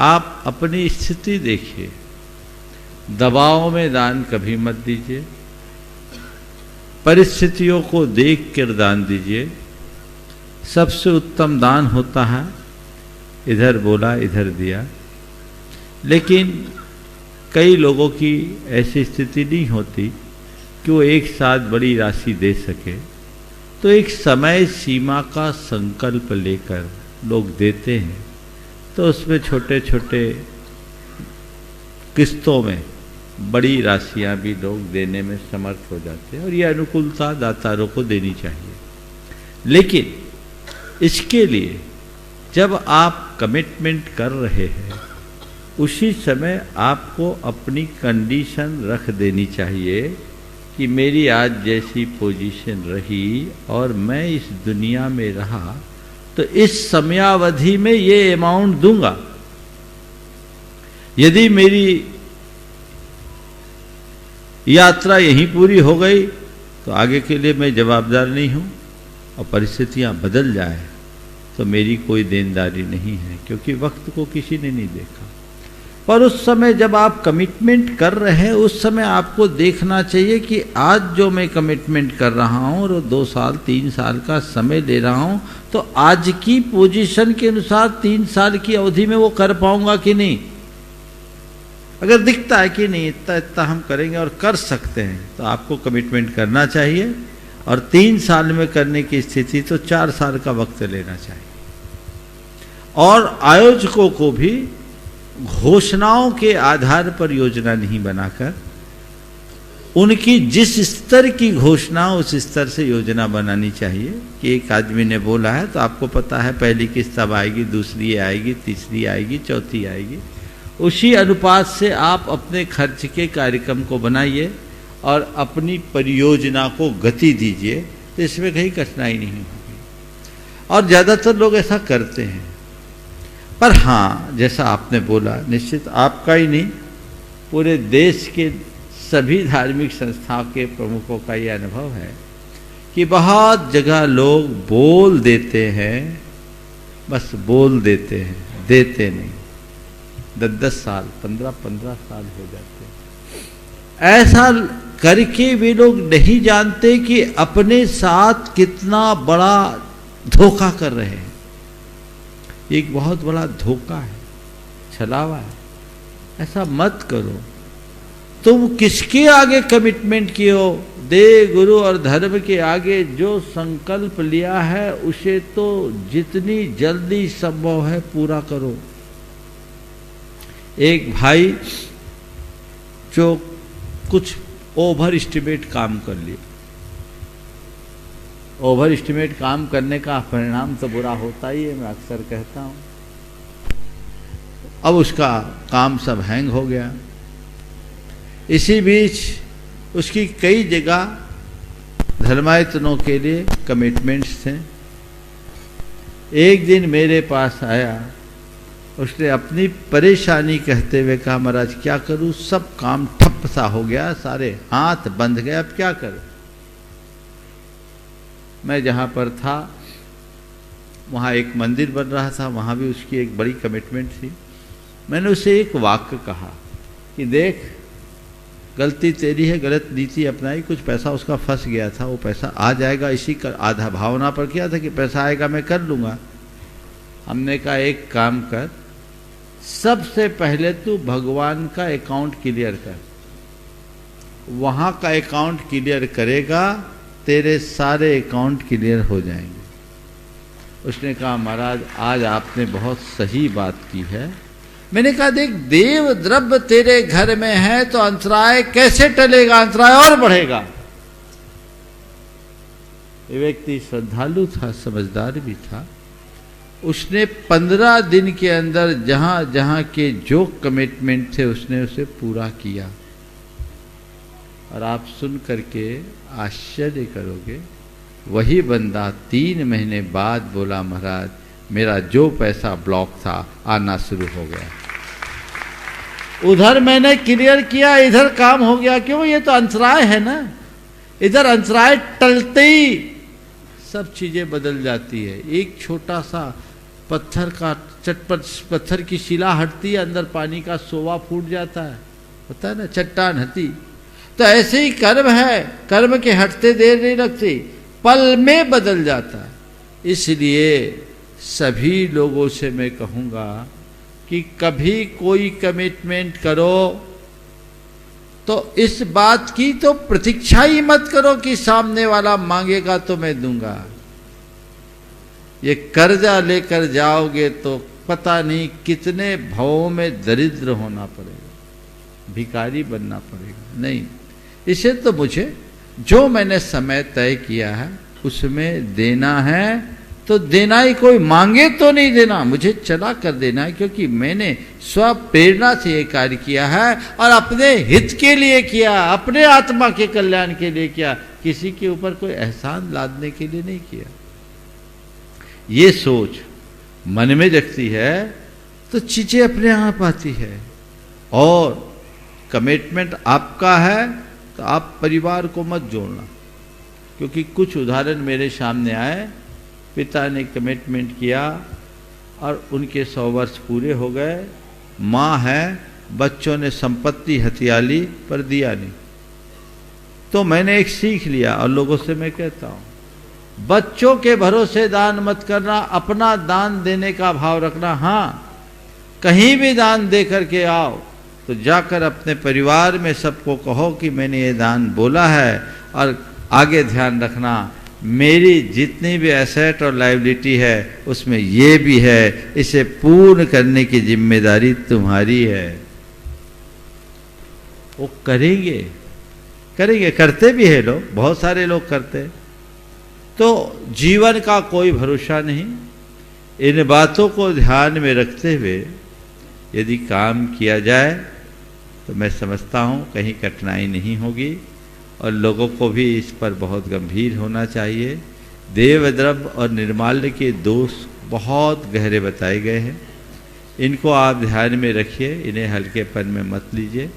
S4: आप अपनी स्थिति देखिए, दबाव में दान कभी मत दीजिए, परिस्थितियों को देख कर दान दीजिए। सबसे उत्तम दान होता है इधर बोला इधर दिया। लेकिन कई लोगों की ऐसी स्थिति नहीं होती कि वो एक साथ बड़ी राशि दे सके, तो एक समय सीमा का संकल्प लेकर लोग देते हैं, तो उसमें छोटे छोटे किस्तों में बड़ी राशियां भी लोग देने में समर्थ हो जाते हैं, और ये अनुकूलता दातारों को देनी चाहिए। लेकिन इसके लिए जब आप कमिटमेंट कर रहे हैं, उसी समय आपको अपनी कंडीशन रख देनी चाहिए कि मेरी आज जैसी पोजीशन रही और मैं इस दुनिया में रहा तो इस समयावधि में ये अमाउंट दूंगा। यदि मेरी यात्रा यहीं पूरी हो गई तो आगे के लिए मैं जवाबदार नहीं हूं, और परिस्थितियां बदल जाए तो मेरी कोई देनदारी नहीं है, क्योंकि वक्त को किसी ने नहीं देखा। पर उस समय जब आप कमिटमेंट कर रहे हैं, उस समय आपको देखना चाहिए कि आज जो मैं कमिटमेंट कर रहा हूं और 2 साल 3 साल का समय ले रहा हूं, तो आज की पोजीशन के अनुसार 3 साल की अवधि में वो कर पाऊंगा कि नहीं। अगर दिखता है कि नहीं इतना इतना हम करेंगे और कर सकते हैं, तो आपको कमिटमेंट करना चाहिए। और 3 साल में करने की स्थिति तो 4 साल का वक्त लेना चाहिए। और आयोजकों को भी घोषणाओं के आधार पर योजना नहीं बनाकर, उनकी जिस स्तर की घोषणा उस स्तर से योजना बनानी चाहिए। कि एक आदमी ने बोला है तो आपको पता है पहली किस्त अब आएगी, दूसरी आएगी, तीसरी आएगी, चौथी आएगी। उसी अनुपात से आप अपने खर्च के कार्यक्रम को बनाइए और अपनी परियोजना को गति दीजिए, तो इसमें कहीं कठिनाई नहीं होगी। और ज़्यादातर लोग ऐसा करते हैं। पर हाँ, जैसा आपने बोला, निश्चित आपका ही नहीं, पूरे देश के सभी धार्मिक संस्थाओं के प्रमुखों का ये अनुभव है कि बहुत जगह लोग बोल देते हैं, बस बोल देते हैं, देते नहीं। 10-10 साल 15-15 साल हो जाते हैं। ऐसा करके वे लोग नहीं जानते कि अपने साथ कितना बड़ा धोखा कर रहे हैं। एक बहुत बड़ा धोखा है, छलावा है। ऐसा मत करो। तुम किसके आगे कमिटमेंट किए हो? देव, गुरु और धर्म के आगे जो संकल्प लिया है उसे तो जितनी जल्दी संभव है पूरा करो। एक भाई जो कुछ ओवर एस्टिमेट काम कर लिए, ओवर एस्टिमेट काम करने का परिणाम तो बुरा होता ही है, मैं अक्सर कहता हूं। अब उसका काम सब हैंग हो गया। इसी बीच उसकी कई जगह धर्मायतनों के लिए कमिटमेंट्स थे। एक दिन मेरे पास आया, उसने अपनी परेशानी कहते हुए कहा, महाराज क्या करूं, सब काम ठप सा हो गया, सारे हाथ बंध गए, अब क्या करूं। मैं जहाँ पर था वहाँ एक मंदिर बन रहा था, वहाँ भी उसकी एक बड़ी कमिटमेंट थी। मैंने उसे एक वाक्य कहा कि देख, गलती तेरी है, गलत नीति अपनाई, कुछ पैसा उसका फंस गया था, वो पैसा आ जाएगा, इसी का आधा भावना पर किया था कि पैसा आएगा मैं कर लूँगा। हमने कहा एक काम कर, सबसे पहले तू भगवान का अकाउंट क्लियर कर, वहाँ का अकाउंट क्लियर करेगा, तेरे सारे अकाउंट क्लियर हो जाएंगे। उसने कहा महाराज आज आपने बहुत सही बात की है। मैंने कहा देख देव द्रव्य तेरे घर में है तो अंतराय कैसे टलेगा, अंतराय और बढ़ेगा। ये व्यक्ति श्रद्धालु था, समझदार भी था। उसने 15 दिन के अंदर जहां जहां के जो कमिटमेंट थे उसने उसे पूरा किया। और आप सुन करके आश्चर्य करोगे, वही बंदा 3 महीने बाद बोला महाराज मेरा जो पैसा ब्लॉक था आना शुरू हो गया। उधर मैंने क्लियर किया, इधर काम हो गया। क्यों? ये तो अंतराय है ना। इधर अंतराय टलते ही सब चीजें बदल जाती है। एक छोटा सा पत्थर का चटपट पत्थर की शिला हटती है, अंदर पानी का सोवा फूट जाता है, होता है ना, चट्टान हटी। तो ऐसे ही कर्म है, कर्म के हटते देर नहीं लगती, पल में बदल जाता है। इसलिए सभी लोगों से मैं कहूँगा कि कभी कोई कमिटमेंट करो तो इस बात की तो प्रतीक्षा ही मत करो कि सामने वाला मांगेगा तो मैं दूंगा। ये कर्जा लेकर जाओगे तो पता नहीं कितने भावों में दरिद्र होना पड़ेगा, भिखारी बनना पड़ेगा। नहीं, इसे तो मुझे जो मैंने समय तय किया है उसमें देना है तो देना ही, कोई मांगे तो नहीं देना, मुझे चला कर देना है। क्योंकि मैंने स्व प्रेरणा से ये कार्य किया है और अपने हित के लिए किया, अपने आत्मा के कल्याण के लिए किया, किसी के ऊपर कोई एहसान लादने के लिए नहीं किया। ये सोच मन में जगती है तो चीजें अपने आप आती है। और कमिटमेंट आपका है तो आप परिवार को मत जोड़ना। क्योंकि कुछ उदाहरण मेरे सामने आए, पिता ने कमिटमेंट किया और उनके 100 वर्ष पूरे हो गए, माँ है, बच्चों ने संपत्ति हथिया ली पर दिया नहीं। तो मैंने एक सीख लिया और लोगों से मैं कहता हूँ, बच्चों के भरोसे दान मत करना, अपना दान देने का भाव रखना। हाँ, कहीं भी दान दे करके आओ तो जाकर अपने परिवार में सबको कहो कि मैंने ये दान बोला है, और आगे ध्यान रखना मेरी जितनी भी एसेट और लायबिलिटी है उसमें ये भी है, इसे पूर्ण करने की जिम्मेदारी तुम्हारी है। वो करेंगे, करते भी है लोग, बहुत सारे लोग करते। तो जीवन का कोई भरोसा नहीं। इन बातों को ध्यान में रखते हुए यदि काम किया जाए तो मैं समझता हूँ कहीं कठिनाई नहीं होगी। और लोगों को भी इस पर बहुत गंभीर होना चाहिए। देवद्रव्य और निर्माल्य के दोष बहुत गहरे बताए गए हैं, इनको आप ध्यान में रखिए, इन्हें हल्केपन में मत लीजिए,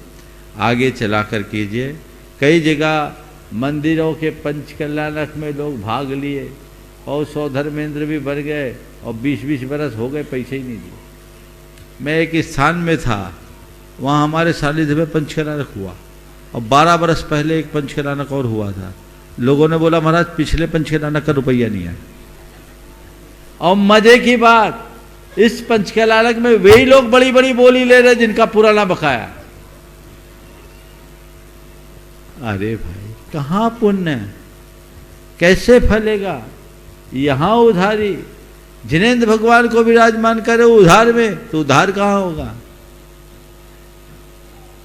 S4: आगे चला कर कीजिए। कई जगह मंदिरों के पंचकल्याणक में लोग भाग लिए और सौधर्मेंद्र भी बन गए और 20-20 बरस हो गए, पैसे ही नहीं दिए। मैं एक स्थान में था, वहाँ हमारे सानिध्य में पंचकल्याणक हुआ और 12 बरस पहले एक पंचकल्याणक और हुआ था। लोगों ने बोला महाराज पिछले पंचकल्याणक का रुपया नहीं है। और मजे की बात, इस पंचकल्याणक में वही लोग बड़ी बड़ी बोली ले रहे जिनका पुराना बकाया। अरे भाई कहाँ पुण्य, कैसे फलेगा? यहां उधारी, जिनेंद्र भगवान को विराजमान करे उधार में, तो उधार कहाँ होगा?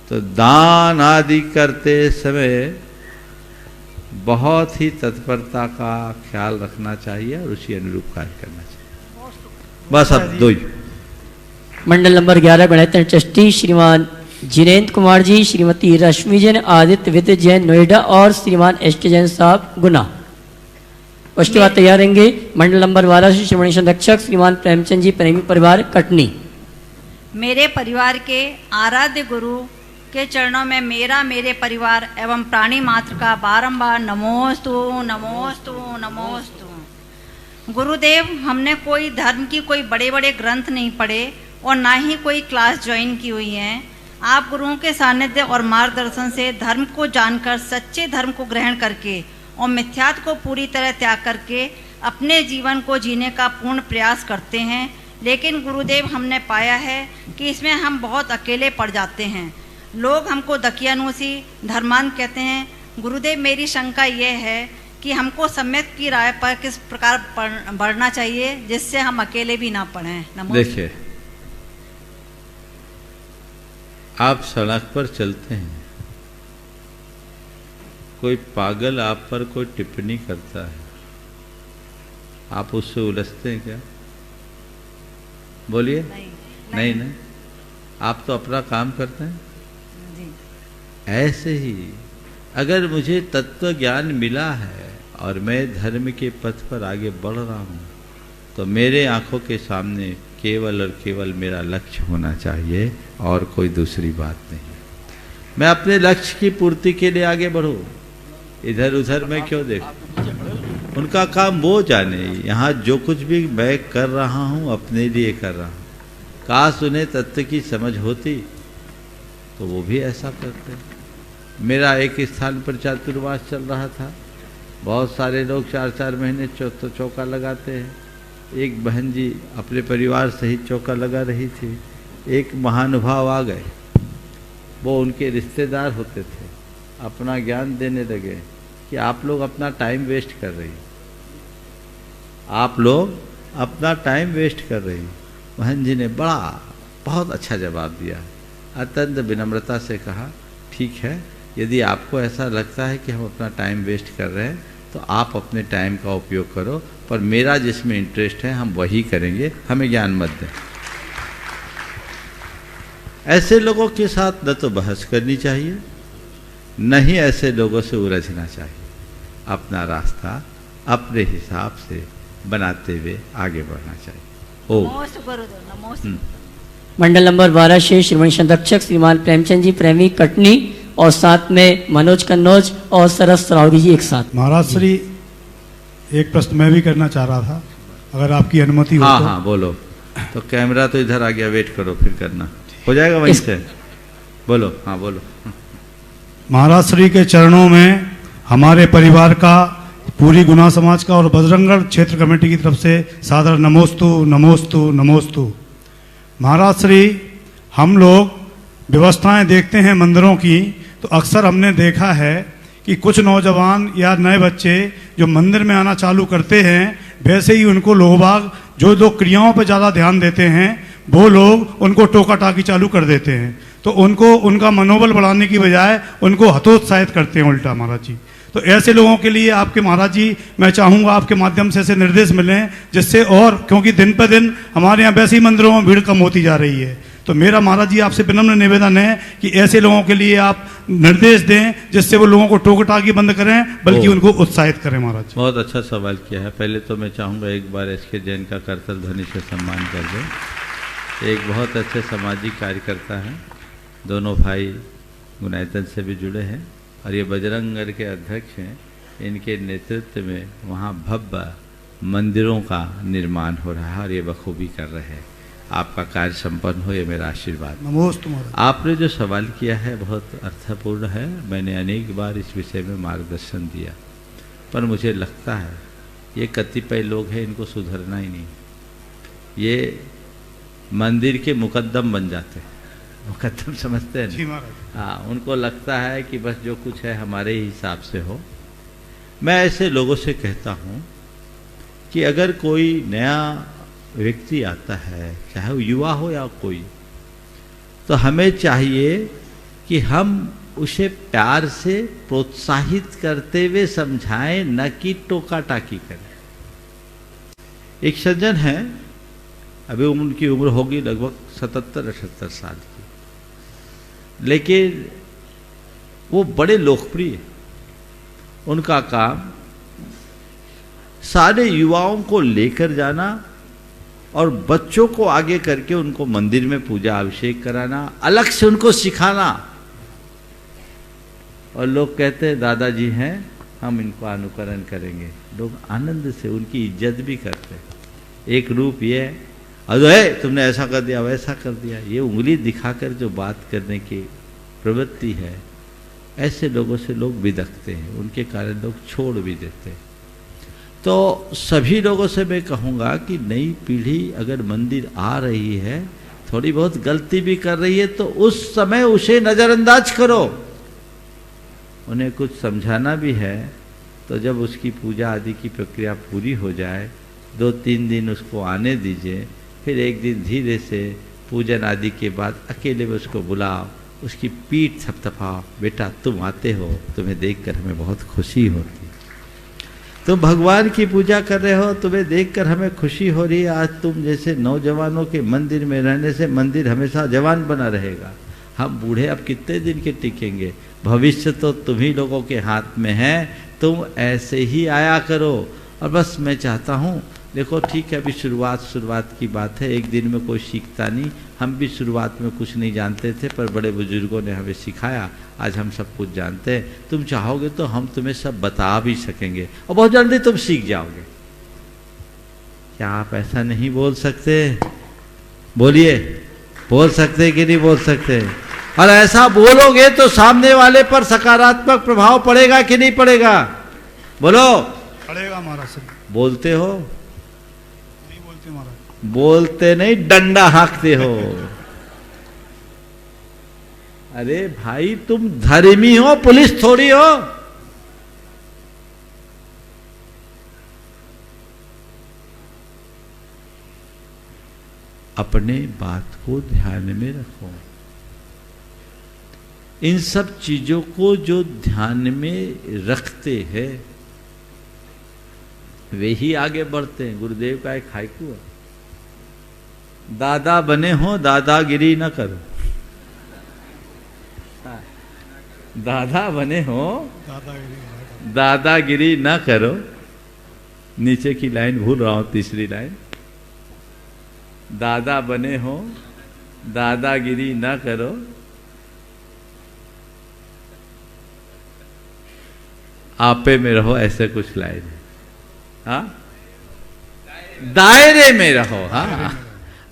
S4: तो दान आदि करते समय बहुत ही तत्परता का ख्याल रखना चाहिए और उसी अनुरूप कार्य करना चाहिए। बस अब 2
S2: मंडल नंबर 11 गणतंत्र ट्रस्टी श्रीमान जिनेंद्र कुमार जी, श्रीमती रश्मि जैन, आदित्य विद्य जैन नोएडा और श्रीमान एस टी जैन साहब गुना। उसके बाद तैयार रहेंगे मंडल नंबर 12 से श्रीमणी संरक्षक श्रीमान प्रेमचंद जी, प्रेमी परिवार कटनी।
S11: मेरे परिवार के आराध्य गुरु के चरणों में मेरा, मेरे परिवार एवं प्राणी मात्र का बारंबार नमोस्तु नमोस्तु नमोस्तु। गुरुदेव, हमने कोई धर्म की कोई बड़े बड़े ग्रंथ नहीं पढ़े और ना ही कोई क्लास ज्वाइन की हुई है। आप गुरुओं के सानिध्य और मार्गदर्शन से धर्म को जानकर, सच्चे धर्म को ग्रहण करके और मिथ्यात्व को पूरी तरह त्याग करके अपने जीवन को जीने का पूर्ण प्रयास करते हैं। लेकिन गुरुदेव, हमने पाया है कि इसमें हम बहुत अकेले पड़ जाते हैं। लोग हमको दकियानूसी, धर्मांध कहते हैं। गुरुदेव, मेरी शंका यह है कि हमको सम्यक की राय पर किस प्रकार बढ़ना चाहिए जिससे हम अकेले भी ना पढ़ें।
S4: देखिए, आप सड़क पर चलते हैं, कोई पागल आप पर कोई टिप्पणी करता है, आप उससे उलझते हैं क्या? बोलिए। नहीं ना, आप तो अपना काम करते हैं
S11: जी।
S4: ऐसे ही अगर मुझे तत्व ज्ञान मिला है और मैं धर्म के पथ पर आगे बढ़ रहा हूँ, तो मेरे आंखों के सामने केवल और केवल मेरा लक्ष्य होना चाहिए और कोई दूसरी बात नहीं। मैं अपने लक्ष्य की पूर्ति के लिए आगे बढ़ूं, इधर उधर मैं क्यों देखूं? उनका काम वो जाने। यहाँ जो कुछ भी मैं कर रहा हूँ अपने लिए कर रहा हूँ। काश उन्हें तत्व की समझ होती तो वो भी ऐसा करते। मेरा एक स्थान पर चातुर्मास चल रहा था, बहुत सारे लोग 4-4 महीने चौका लगाते हैं। एक बहन जी अपने परिवार सहित चौका लगा रही थी। एक महानुभाव आ गए, वो उनके रिश्तेदार होते थे, अपना ज्ञान देने लगे कि आप लोग अपना टाइम वेस्ट कर रही, आप लोग अपना टाइम वेस्ट कर रही। बहन जी ने बहुत अच्छा जवाब दिया, अत्यंत विनम्रता से कहा, ठीक है, यदि आपको ऐसा लगता है कि हम अपना टाइम वेस्ट कर रहे हैं तो आप अपने टाइम का उपयोग करो, पर मेरा जिसमें इंटरेस्ट है हम वही करेंगे, हमें ज्ञान मत दें। ऐसे लोगों के साथ न तो बहस करनी चाहिए, न ही ऐसे लोगों से उलझना चाहिए। अपना रास्ता अपने हिसाब से बनाते हुए आगे बढ़ना चाहिए।
S2: मंडल नंबर 12 से श्रीमती संरक्षक श्रीमान प्रेमचंद जी प्रेमी कटनी और साथ में मनोज कन्नौज और सरस रावड़ी जी एक साथ।
S12: महाराज श्री, एक प्रश्न मैं भी करना चाह रहा था, अगर आपकी अनुमति हो।
S4: हाँ हाँ बोलो। तो कैमरा तो इधर आ गया, वेट करो फिर करना हो जाएगा वहीं से। बोलो। हाँ बोलो।
S12: महाराज श्री के चरणों में हमारे परिवार का, पूरी गुना समाज का और बजरंगगढ़ क्षेत्र कमेटी की तरफ से सादर नमोस्तु नमोस्तु नमोस्तु। महाराज श्री, हम लोग व्यवस्थाएं देखते हैं मंदिरों की, तो अक्सर हमने देखा है कि कुछ नौजवान या नए बच्चे जो मंदिर में आना चालू करते हैं, वैसे ही उनको लोग बाग जो लोग क्रियाओं पर ज़्यादा ध्यान देते हैं वो लोग उनको टोका टाकी चालू कर देते हैं, तो उनको उनका मनोबल बढ़ाने की बजाय उनको हतोत्साहित करते हैं उल्टा। महाराज जी, तो ऐसे लोगों के लिए आपके महाराज जी मैं चाहूँगा आपके माध्यम से ऐसे निर्देश मिलें जिससे, और क्योंकि दिन पर दिन हमारे यहाँ वैसे ही मंदिरों में भीड़ कम होती जा रही है, तो मेरा महाराज जी आपसे विनम्र निवेदन है कि ऐसे लोगों के लिए आप निर्देश दें जिससे वो लोगों को टोक टाकी बंद करें, बल्कि उनको उत्साहित करें। महाराज
S4: बहुत अच्छा सवाल किया है। पहले तो मैं चाहूँगा एक बार SK जैन का करतल ध्वनि से सम्मान कर दें। एक बहुत अच्छे सामाजिक कार्यकर्ता हैं, दोनों भाई गुनायतन से भी जुड़े हैं और ये बजरंगगढ़ के अध्यक्ष हैं। इनके नेतृत्व में वहाँ भव्य मंदिरों का निर्माण हो रहा है और ये बखूबी कर रहे हैं। आपका कार्य संपन्न हो, ये मेरा आशीर्वाद।
S12: नमोस्तु।
S4: आपने जो सवाल किया है बहुत अर्थपूर्ण है। मैंने अनेक बार इस विषय में मार्गदर्शन दिया, पर मुझे लगता है ये कतिपय लोग हैं, इनको सुधरना ही नहीं। ये मंदिर के मुकद्दम बन जाते हैं, मुकद्दम समझते हैं। हाँ, उनको लगता है कि बस जो कुछ है हमारे ही हिसाब से हो। मैं ऐसे लोगों से कहता हूँ कि अगर कोई नया व्यक्ति आता है, चाहे वो युवा हो या कोई, तो हमें चाहिए कि हम उसे प्यार से प्रोत्साहित करते हुए समझाएं, न कि टोका टाकी करें। एक सज्जन है, अभी उनकी उम्र होगी लगभग 77-78 साल की, लेकिन वो बड़े लोकप्रिय। उनका काम सारे युवाओं को लेकर जाना और बच्चों को आगे करके उनको मंदिर में पूजा अभिषेक कराना, अलग से उनको सिखाना। और लोग कहते हैं दादाजी हैं, हम इनको अनुकरण करेंगे। लोग आनंद से उनकी इज्जत भी करते हैं। एक रूप ये है, अरे तुमने ऐसा कर दिया वैसा कर दिया, ये उंगली दिखाकर जो बात करने की प्रवृत्ति है, ऐसे लोगों से लोग बिदकते हैं, उनके कारण लोग छोड़ भी देते हैं। तो सभी लोगों से मैं कहूँगा कि नई पीढ़ी अगर मंदिर आ रही है, थोड़ी बहुत गलती भी कर रही है, तो उस समय उसे नज़रअंदाज करो। उन्हें कुछ समझाना भी है तो जब उसकी पूजा आदि की प्रक्रिया पूरी हो जाए 2-3 दिन उसको आने दीजिए, फिर एक दिन धीरे से पूजन आदि के बाद अकेले में उसको बुलाओ, उसकी पीठ थपथपाओ, बेटा तुम आते हो, तुम्हें देखकर हमें बहुत खुशी होती, तुम भगवान की पूजा कर रहे हो, तुम्हें देखकर हमें खुशी हो रही है। आज तुम जैसे नौजवानों के मंदिर में रहने से मंदिर हमेशा जवान बना रहेगा। हम बूढ़े अब कितने दिन के टिकेंगे, भविष्य तो तुम्ही लोगों के हाथ में है, तुम ऐसे ही आया करो। और बस मैं चाहता हूँ, देखो ठीक है, अभी शुरुआत की बात है, एक दिन में कोई सीखता नहीं, हम भी शुरुआत में कुछ नहीं जानते थे, पर बड़े बुजुर्गों ने हमें सिखाया, आज हम सब कुछ जानते हैं। तुम चाहोगे तो हम तुम्हें सब बता भी सकेंगे और बहुत जल्दी तुम सीख जाओगे। क्या आप ऐसा नहीं बोल सकते? बोलिए, बोल सकते कि नहीं बोल सकते? और ऐसा बोलोगे तो सामने वाले पर सकारात्मक प्रभाव पड़ेगा कि नहीं पड़ेगा? बोलो।
S12: पड़ेगा महाराज।
S4: बोलते हो?
S12: नहीं बोलते महाराज।
S4: बोलते नहीं, डंडा हाँकते हो। अरे भाई तुम धर्मी हो, पुलिस थोड़ी हो। अपने बात को ध्यान में रखो। इन सब चीजों को जो ध्यान में रखते हैं वे ही आगे बढ़ते हैं। गुरुदेव का एक हाइकू है, दादा बने हो दादागिरी न करो। दादा बने हो दादागिरी न करो। नीचे की लाइन भूल रहा हूं, तीसरी लाइन, दादा बने हो दादागिरी न करो, आपे में रहो, ऐसे कुछ लाइन है। हाँ, दायरे में रहो। हाँ,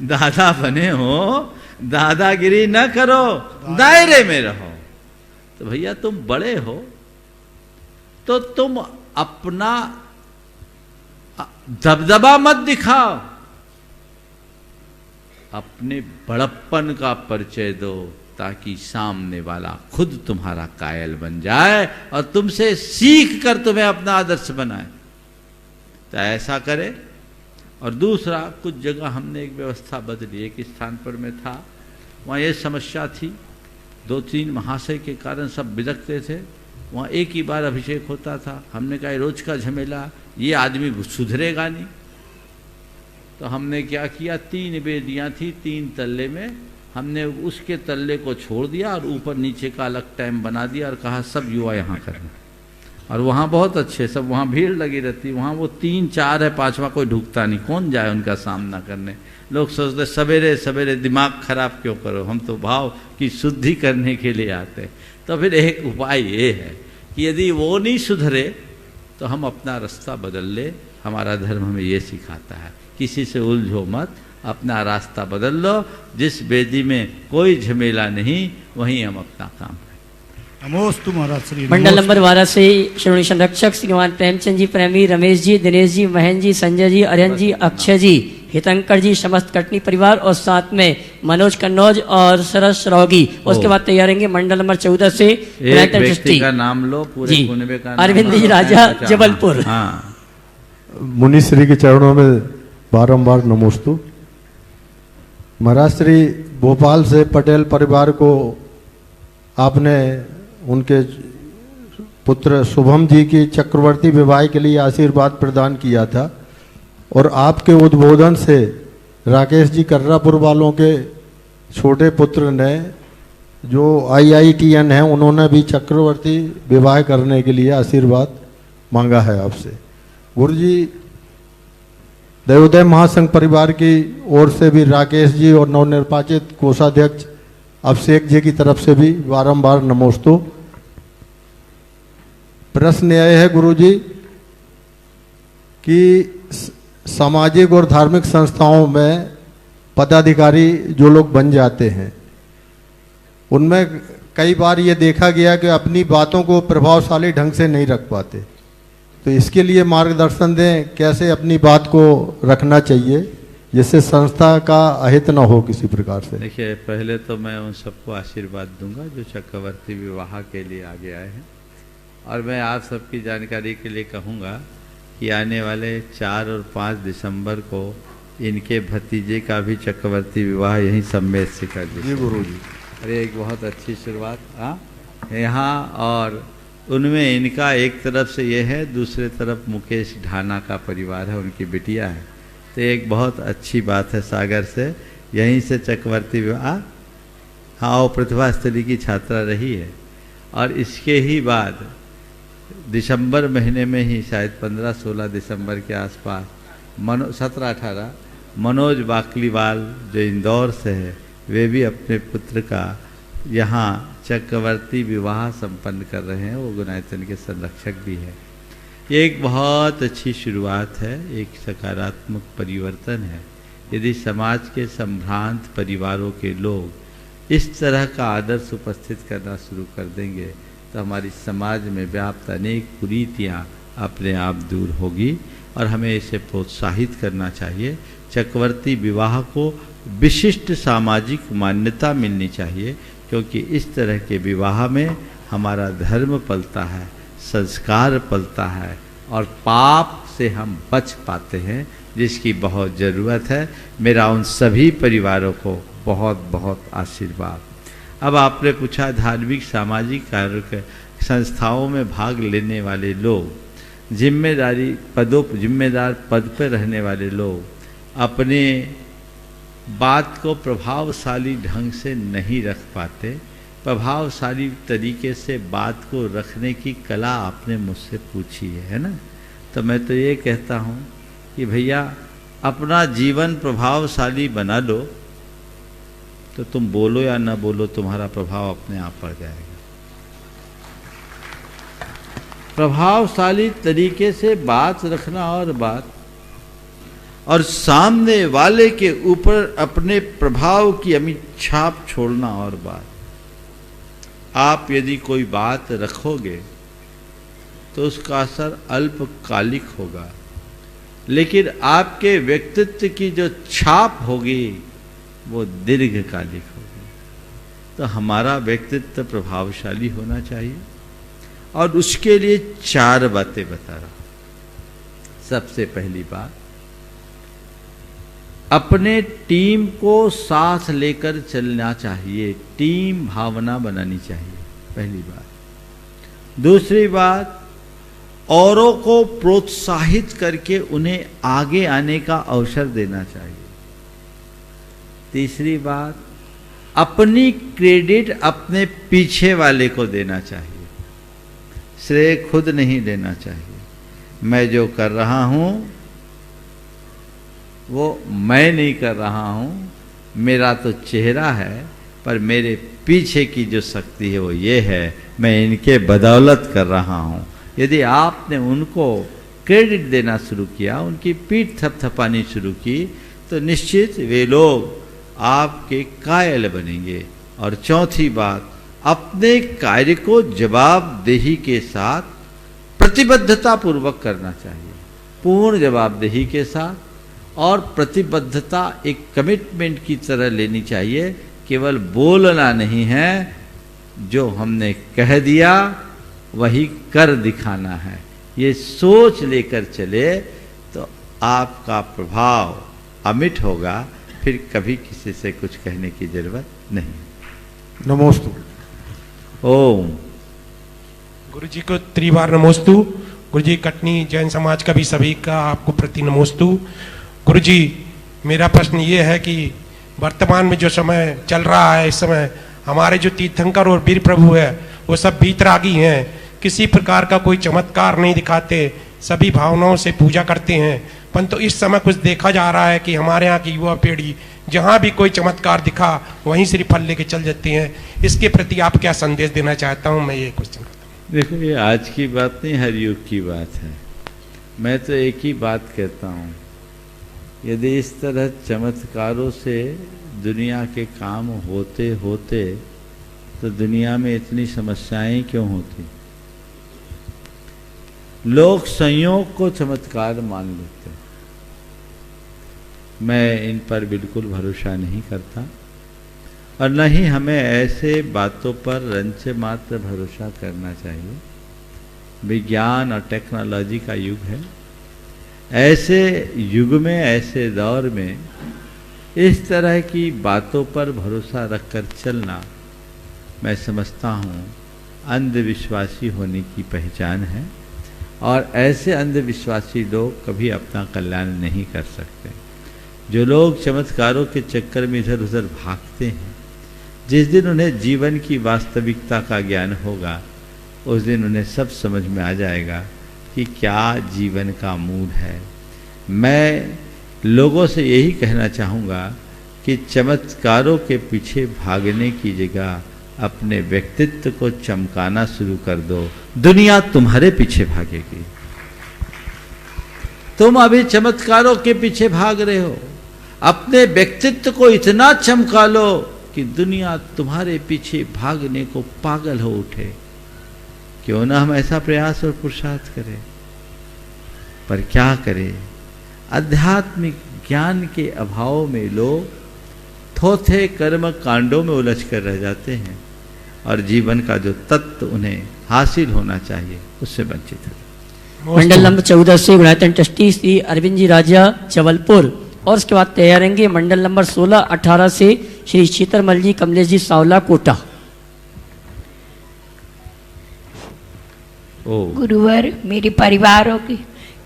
S4: दादा बने हो दादागिरी न करो, दायरे में रहो। तो भैया तुम बड़े हो तो तुम अपना दबदबा मत दिखाओ, अपने बड़प्पन का परिचय दो, ताकि सामने वाला खुद तुम्हारा कायल बन जाए और तुमसे सीख कर तुम्हें अपना आदर्श बनाए। तो ऐसा करे। और दूसरा, कुछ जगह हमने एक व्यवस्था बदली। एक स्थान पर मैं था, वहाँ ये समस्या थी, 2-3 महाशय के कारण सब बिलखते थे, वहाँ एक ही बार अभिषेक होता था। हमने कहा रोज का झमेला, ये आदमी सुधरेगा नहीं। तो हमने क्या किया, 3 बेदियाँ थी 3 तल्ले में, हमने उसके तल्ले को छोड़ दिया और ऊपर नीचे का अलग टाइम बना दिया और कहा सब युवा यहाँ करें। और वहाँ बहुत अच्छे, सब वहाँ भीड़ लगी रहती, वहाँ वो 3-4 है, 5वां कोई ढूकता नहीं, कौन जाए उनका सामना करने। लोग सोचते सवेरे सवेरे दिमाग खराब क्यों करो, हम तो भाव की शुद्धि करने के लिए आते। तो फिर एक उपाय ये है कि यदि वो नहीं सुधरे तो हम अपना रास्ता बदल ले। हमारा धर्म हमें ये सिखाता है, किसी से उलझो मत, अपना रास्ता बदल लो। जिस वेदी में कोई झमेला नहीं, वहीं हम अपना काम करें।
S12: नमोस्तु महाराज श्री।
S2: मंडल नंबर 12 से श्रोणी संरक्षक श्रीमान प्रेमचंद जी, प्रेमी रमेश जी, दिनेश जी, महेंद्र जी, संजय जी, अरियन जी, अक्षय जी, हितंकर जी, समस्त कटनी परिवार और साथ में मनोज कन्नौज और सरस रौगी। उसके बाद तैयार रहेंगे मंडल नंबर 14 से
S4: एक व्यक्ति का नाम लो, पूरे कुनबे का नाम।
S2: अरविंद जी राजा, जबलपुर।
S4: हाँ,
S13: मुनि श्री के चरणों में बारंबार नमोस्तु। महाराज श्री, भोपाल से पटेल परिवार को आपने उनके पुत्र शुभम जी की चक्रवर्ती विवाह के लिए आशीर्वाद प्रदान किया था, और आपके उद्बोधन से राकेश जी कर्रापुर वालों के छोटे पुत्र ने जो IITN है, उन्होंने भी चक्रवर्ती विवाह करने के लिए आशीर्वाद मांगा है आपसे। गुरुजी, देवोदय महासंघ परिवार की ओर से भी राकेश जी और नवनिर्वाचित कोषाध्यक्ष अभिषेक जी की तरफ से भी बारंबार नमोस्तु। प्रश्न यह है गुरुजी कि सामाजिक और धार्मिक संस्थाओं में पदाधिकारी जो लोग बन जाते हैं, उनमें कई बार ये देखा गया कि अपनी बातों को प्रभावशाली ढंग से नहीं रख पाते। तो इसके लिए मार्गदर्शन दें, कैसे अपनी बात को रखना चाहिए जिससे संस्था का अहित न हो किसी प्रकार से।
S4: देखिए, पहले तो मैं उन सबको आशीर्वाद दूंगा जो चक्रवर्ती विवाह के लिए आगे आए हैं। और मैं आप सबकी जानकारी के लिए कहूँगा कि आने वाले 4 और 5 दिसंबर को इनके भतीजे का भी चक्रवर्ती विवाह यहीं सम्मेद से कर दिया।
S13: जी गुरु जी।
S4: अरे एक बहुत अच्छी शुरुआत यहाँ, और उनमें इनका एक तरफ से ये है, दूसरे तरफ मुकेश ढाना का परिवार है, उनकी बिटिया है। तो एक बहुत अच्छी बात है, सागर से यहीं से चक्रवर्ती विवाह। हाँ, वो प्रतिभा स्थली की छात्रा रही है। और इसके ही बाद दिसंबर महीने में ही, शायद 15-16 दिसंबर के आसपास, 17-18 मनोज बाकलीवाल जो इंदौर से है, वे भी अपने पुत्र का यहाँ चक्रवर्ती विवाह संपन्न कर रहे हैं। वो गुणायतन के संरक्षक भी है। ये एक बहुत अच्छी शुरुआत है, एक सकारात्मक परिवर्तन है। यदि समाज के संभ्रांत परिवारों के लोग इस तरह का आदर्श उपस्थित करना शुरू कर देंगे तो हमारी समाज में व्याप्त अनेक कुरीतियाँ अपने आप दूर होगी, और हमें इसे प्रोत्साहित करना चाहिए। चक्रवर्ती विवाह को विशिष्ट सामाजिक मान्यता मिलनी चाहिए, क्योंकि इस तरह के विवाह में हमारा धर्म पलता है, संस्कार पलता है, और पाप से हम बच पाते हैं, जिसकी बहुत ज़रूरत है। मेरा उन सभी परिवारों को बहुत बहुत आशीर्वाद। अब आपने पूछा धार्मिक सामाजिक कार्य संस्थाओं में भाग लेने वाले लोग, जिम्मेदार पद पर रहने वाले लोग अपने बात को प्रभावशाली ढंग से नहीं रख पाते। प्रभावशाली तरीके से बात को रखने की कला आपने मुझसे पूछी है ना, तो मैं तो ये कहता हूँ कि भैया अपना जीवन प्रभावशाली बना लो, तो तुम बोलो या ना बोलो, तुम्हारा प्रभाव अपने आप पड़ जाएगा। प्रभावशाली तरीके से बात रखना और बात, और सामने वाले के ऊपर अपने प्रभाव की अमिट छाप छोड़ना और बात। आप यदि कोई बात रखोगे तो उसका असर अल्पकालिक होगा, लेकिन आपके व्यक्तित्व की जो छाप होगी वो दीर्घकालिक होगी। तो हमारा व्यक्तित्व प्रभावशाली होना चाहिए, और उसके लिए 4 बातें बता रहा हूं। सबसे पहली बात, अपने टीम को साथ लेकर चलना चाहिए, टीम भावना बनानी चाहिए, पहली बात। दूसरी बात, औरों को प्रोत्साहित करके उन्हें आगे आने का अवसर देना चाहिए। तीसरी बात, अपनी क्रेडिट अपने पीछे वाले को देना चाहिए, श्रेय खुद नहीं लेना चाहिए। मैं जो कर रहा हूं वो मैं नहीं कर रहा हूं, मेरा तो चेहरा है, पर मेरे पीछे की जो शक्ति है वो ये है, मैं इनके बदौलत कर रहा हूं। यदि आपने उनको क्रेडिट देना शुरू किया, उनकी पीठ थपथपानी शुरू की, तो निश्चित वे लोग आपके कायल बनेंगे। और चौथी बात, अपने कार्य को जवाबदेही के साथ प्रतिबद्धता पूर्वक करना चाहिए, पूर्ण जवाबदेही के साथ, और प्रतिबद्धता एक कमिटमेंट की तरह लेनी चाहिए। केवल बोलना नहीं है, जो हमने कह दिया वही कर दिखाना है। ये सोच लेकर चले तो आपका प्रभाव अमिट होगा, फिर कभी किसी से कुछ कहने की जरूरत नहीं।
S13: नमोस्तु।
S4: ओम।
S14: गुरु जी को त्रिवार नमोस्तु। गुरु जी, कटनी जैन समाज का भी सभी का आपको प्रति नमोस्तु। गुरु जी, मेरा प्रश्न ये है कि वर्तमान में जो समय चल रहा है, इस समय हमारे जो तीर्थंकर और वीर प्रभु है वो सब बीतरागी हैं, किसी प्रकार का कोई चमत्कार नहीं दिखाते, सभी भावनाओं से पूजा करते हैं। परंतु इस समय कुछ देखा जा रहा है कि हमारे यहाँ की युवा पीढ़ी जहाँ भी कोई चमत्कार दिखा वहीं से फल लेके चल जाते हैं। इसके प्रति आप क्या संदेश देना चाहता हूँ, मैं ये क्वेश्चन करता हूँ।
S4: देखो, ये आज की बात नहीं, हर युग की बात है। मैं तो एक ही बात कहता हूँ, यदि इस तरह चमत्कारों से दुनिया के काम होते होते तो दुनिया में इतनी समस्याएं क्यों होती। लोग संयोग को चमत्कार मान लेते हैं। मैं इन पर बिल्कुल भरोसा नहीं करता, और न ही हमें ऐसे बातों पर रंच मात्र भरोसा करना चाहिए। विज्ञान और टेक्नोलॉजी का युग है। ऐसे युग में, ऐसे दौर में इस तरह की बातों पर भरोसा रखकर चलना, मैं समझता हूँ अंधविश्वासी होने की पहचान है। और ऐसे अंधविश्वासी लोग कभी अपना कल्याण नहीं कर सकते। जो लोग चमत्कारों के चक्कर में इधर उधर भागते हैं, जिस दिन उन्हें जीवन की वास्तविकता का ज्ञान होगा, उस दिन उन्हें सब समझ में आ जाएगा कि क्या जीवन का मूल है। मैं लोगों से यही कहना चाहूँगा कि चमत्कारों के पीछे भागने की जगह अपने व्यक्तित्व को चमकाना शुरू कर दो, दुनिया तुम्हारे पीछे भागेगी। तुम अभी चमत्कारों के पीछे भाग रहे हो, अपने व्यक्तित्व को इतना चमका लो कि दुनिया तुम्हारे पीछे भागने को पागल हो उठे। क्यों ना हम ऐसा प्रयास और पुरुषार्थ करें, पर क्या करें, आध्यात्मिक ज्ञान के अभाव में लोग थोथे कर्म कांडों में उलझ कर रह जाते हैं और जीवन का जो तत्व उन्हें हासिल होना चाहिए उससे वंचित है।
S2: मंडल नंबर 14 से गुणायतन ट्रस्टी श्री अरविंद जी राजा जबलपुर, और उसके बाद तैयार रहेंगे मंडल नंबर 16, 18 से श्री शीतरमल जी कमलेश जी सावला कोटा।
S15: गुरुवर, मेरे परिवारों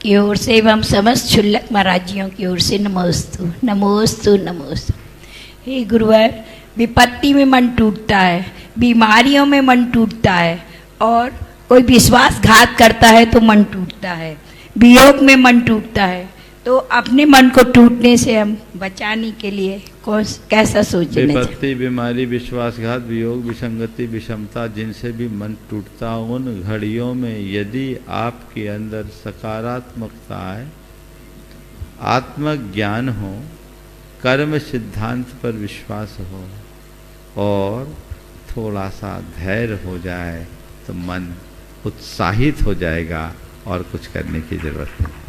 S15: की ओर से एवं समस्त क्षुल्लक महाराजियों की ओर से नमोस्तु नमोस्तु नमोस्तु। हे गुरुवर, विपत्ति में मन टूटता है, बीमारियों में मन टूटता है, और कोई विश्वासघात करता है तो मन टूटता है, वियोग में मन टूटता है। तो अपने मन को टूटने से हम बचाने के लिए कैसा सोचना चाहिए?
S4: विपत्ति, बीमारी, विश्वासघात, वियोग, विसंगति, विषमता, जिनसे भी मन टूटता, उन घड़ियों में यदि आपके अंदर सकारात्मकता है, आत्मज्ञान हो, कर्म सिद्धांत पर विश्वास हो और थोड़ा सा धैर्य हो जाए तो मन उत्साहित हो जाएगा और कुछ करने की जरूरत नहीं।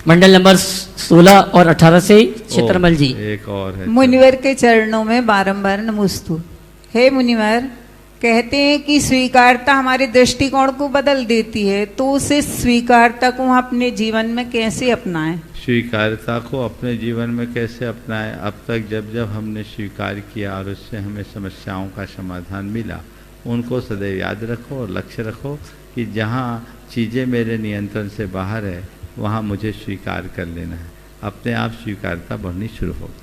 S2: मंडल नंबर 16 और 18 से चित्रमल जी।
S4: एक और है।
S16: मुनिवर के चरणों में बारंबार नमोस्तु। हे मुनिवर, कहते हैं कि स्वीकारता हमारे दृष्टिकोण को बदल देती है, तो उसे स्वीकारता को हम अपने जीवन में कैसे अपनाएं?
S4: स्वीकारता को अपने जीवन में कैसे अपनाएं? अब तक जब जब हमने स्वीकार किया और उससे हमें समस्याओं का समाधान मिला, उनको सदैव याद रखो और लक्ष्य रखो कि जहाँ चीज़ें मेरे नियंत्रण से बाहर है वहाँ मुझे स्वीकार कर लेना है। अपने आप स्वीकारता बढ़नी शुरू होगी।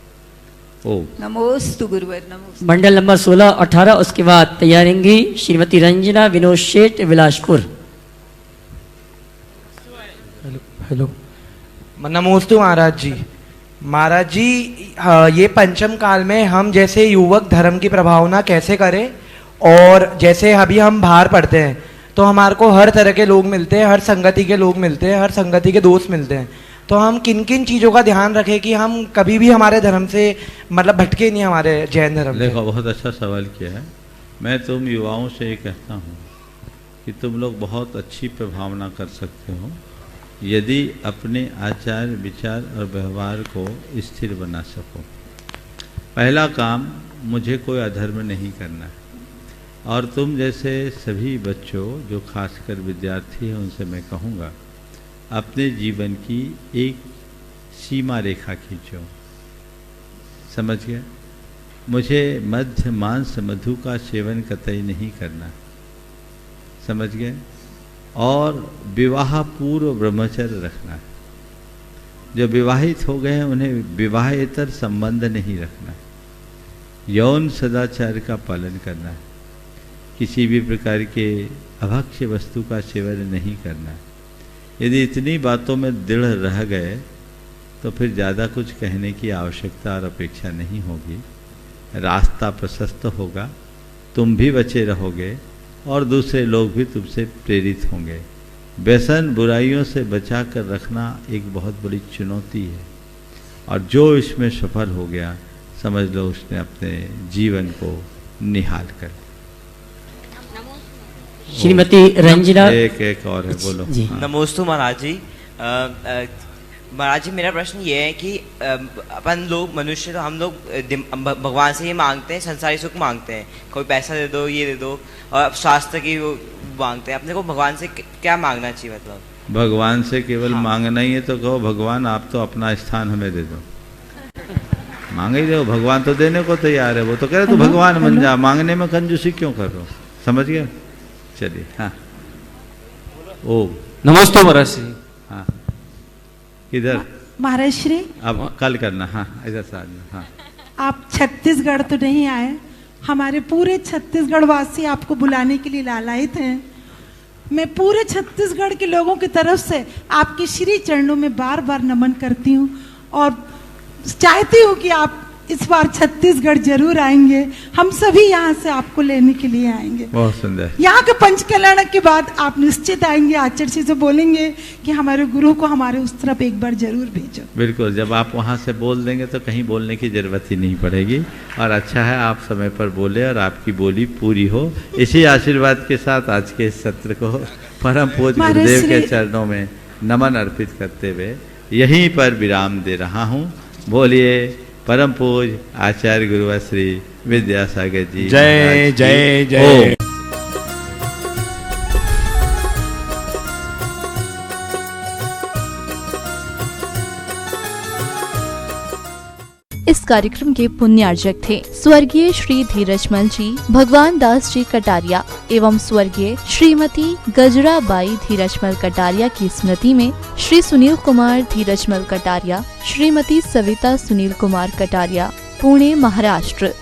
S4: ओ
S16: नमोस्तु गुरुवर, नमोस्तु।
S2: मंडल नंबर 16, 18, उसके बाद तैयारेंगी श्रीमती रंजना विनोद शेठ विलासपुर।
S17: हेलो, नमोस्तु महाराज जी। महाराज जी, ये पंचम काल में हम जैसे युवक धर्म की प्रभावना कैसे करें, और जैसे अभी हम बाहर पढ़ते हैं तो हमारे को हर तरह के लोग मिलते हैं, हर संगति के लोग मिलते हैं, हर संगति के दोस्त मिलते हैं, तो हम किन किन चीज़ों का ध्यान रखें कि हम कभी भी हमारे धर्म से मतलब भटके नहीं, हमारे जैन धर्म।
S4: देखो, बहुत अच्छा सवाल किया है। मैं तुम युवाओं से ये कहता हूँ कि तुम लोग बहुत अच्छी प्रभावना कर सकते हो यदि अपने आचार विचार और व्यवहार को स्थिर बना सको। पहला काम, मुझे कोई अधर्म नहीं करना है, और तुम जैसे सभी बच्चों जो खासकर विद्यार्थी हैं उनसे मैं कहूँगा, अपने जीवन की एक सीमा रेखा खींचो। समझ गए? मुझे मध्य मांस मधु का सेवन कतई नहीं करना, समझ गए? और विवाह पूर्व ब्रह्मचर्य रखना है। जो विवाहित हो गए हैं उन्हें विवाहेतर संबंध नहीं रखना, यौन सदाचार का पालन करना है, किसी भी प्रकार के अभक्ष्य वस्तु का सेवन नहीं करना। यदि इतनी बातों में दृढ़ रह गए तो फिर ज़्यादा कुछ कहने की आवश्यकता और अपेक्षा नहीं होगी। रास्ता प्रशस्त होगा, तुम भी बचे रहोगे और दूसरे लोग भी तुमसे प्रेरित होंगे। व्यसन बुराइयों से बचा कर रखना एक बहुत बड़ी चुनौती है, और जो इसमें सफल हो गया समझ लो उसने अपने जीवन को निहाल कर।
S2: श्रीमती रंजना,
S4: एक और है, बोलो।
S18: नमोस्तु महाराज जी। महाराज जी, मेरा प्रश्न ये है कि अपन लोग मनुष्य, हम लोग भगवान से ये मांगते हैं, संसारी सुख मांगते हैं, कोई पैसा दे दो, ये दे दो, और स्वास्थ्य की मांगते हैं, अपने को भगवान से क्या मांगना चाहिए? मतलब
S4: भगवान से केवल मांगना ही है तो कहो भगवान आप तो अपना स्थान हमें दे दो। मांगे ही दो, भगवान तो देने को तैयार है। वो तो कह रहे तू भगवान बन जा, मांगने में कंजूसी क्यों कर रहे हो? समझ गए? चलिए हाँ। ओ
S19: नमस्ते महाराज श्री।
S4: हाँ किधर?
S20: महाराज श्री
S4: अब कल करना। हाँ इधर से हाँ।
S20: आप छत्तीसगढ़ तो नहीं आए, हमारे पूरे छत्तीसगढ़ वासी आपको बुलाने के लिए लालायित हैं। मैं पूरे छत्तीसगढ़ के लोगों की तरफ से आपके श्री चरणों में बार बार नमन करती हूँ और चाहती हूँ कि आप इस बार छत्तीसगढ़ जरूर आएंगे। हम सभी यहाँ से आपको लेने के लिए आएंगे।
S4: बहुत सुंदर।
S20: यहाँ के पंचकल्याण के बाद आप निश्चित आएंगे, आचार्य से बोलेंगे कि हमारे गुरु को हमारे उस तरफ एक बार जरूर भेजो।
S4: बिल्कुल, जब आप वहाँ से बोल देंगे तो कहीं बोलने की जरूरत ही नहीं पड़ेगी। और अच्छा है आप समय पर बोले और आपकी बोली पूरी हो। इसी आशीर्वाद के साथ आज के इस सत्र को परम पूज्य गुरुदेव के चरणों में नमन अर्पित करते हुए यहीं पर विराम दे रहा हूँ। बोलिए परम पूज्य आचार्य गुरुवर श्री विद्यासागर जी
S19: जय जय जय।
S1: इस कार्यक्रम के पुण्यार्जक थे स्वर्गीय श्री धीरजमल जी, भगवान दास जी कटारिया एवं स्वर्गीय श्रीमती गजराबाई धीरजमल कटारिया की स्मृति में श्री सुनील कुमार धीरजमल कटारिया, श्रीमती सविता सुनील कुमार कटारिया, पुणे महाराष्ट्र।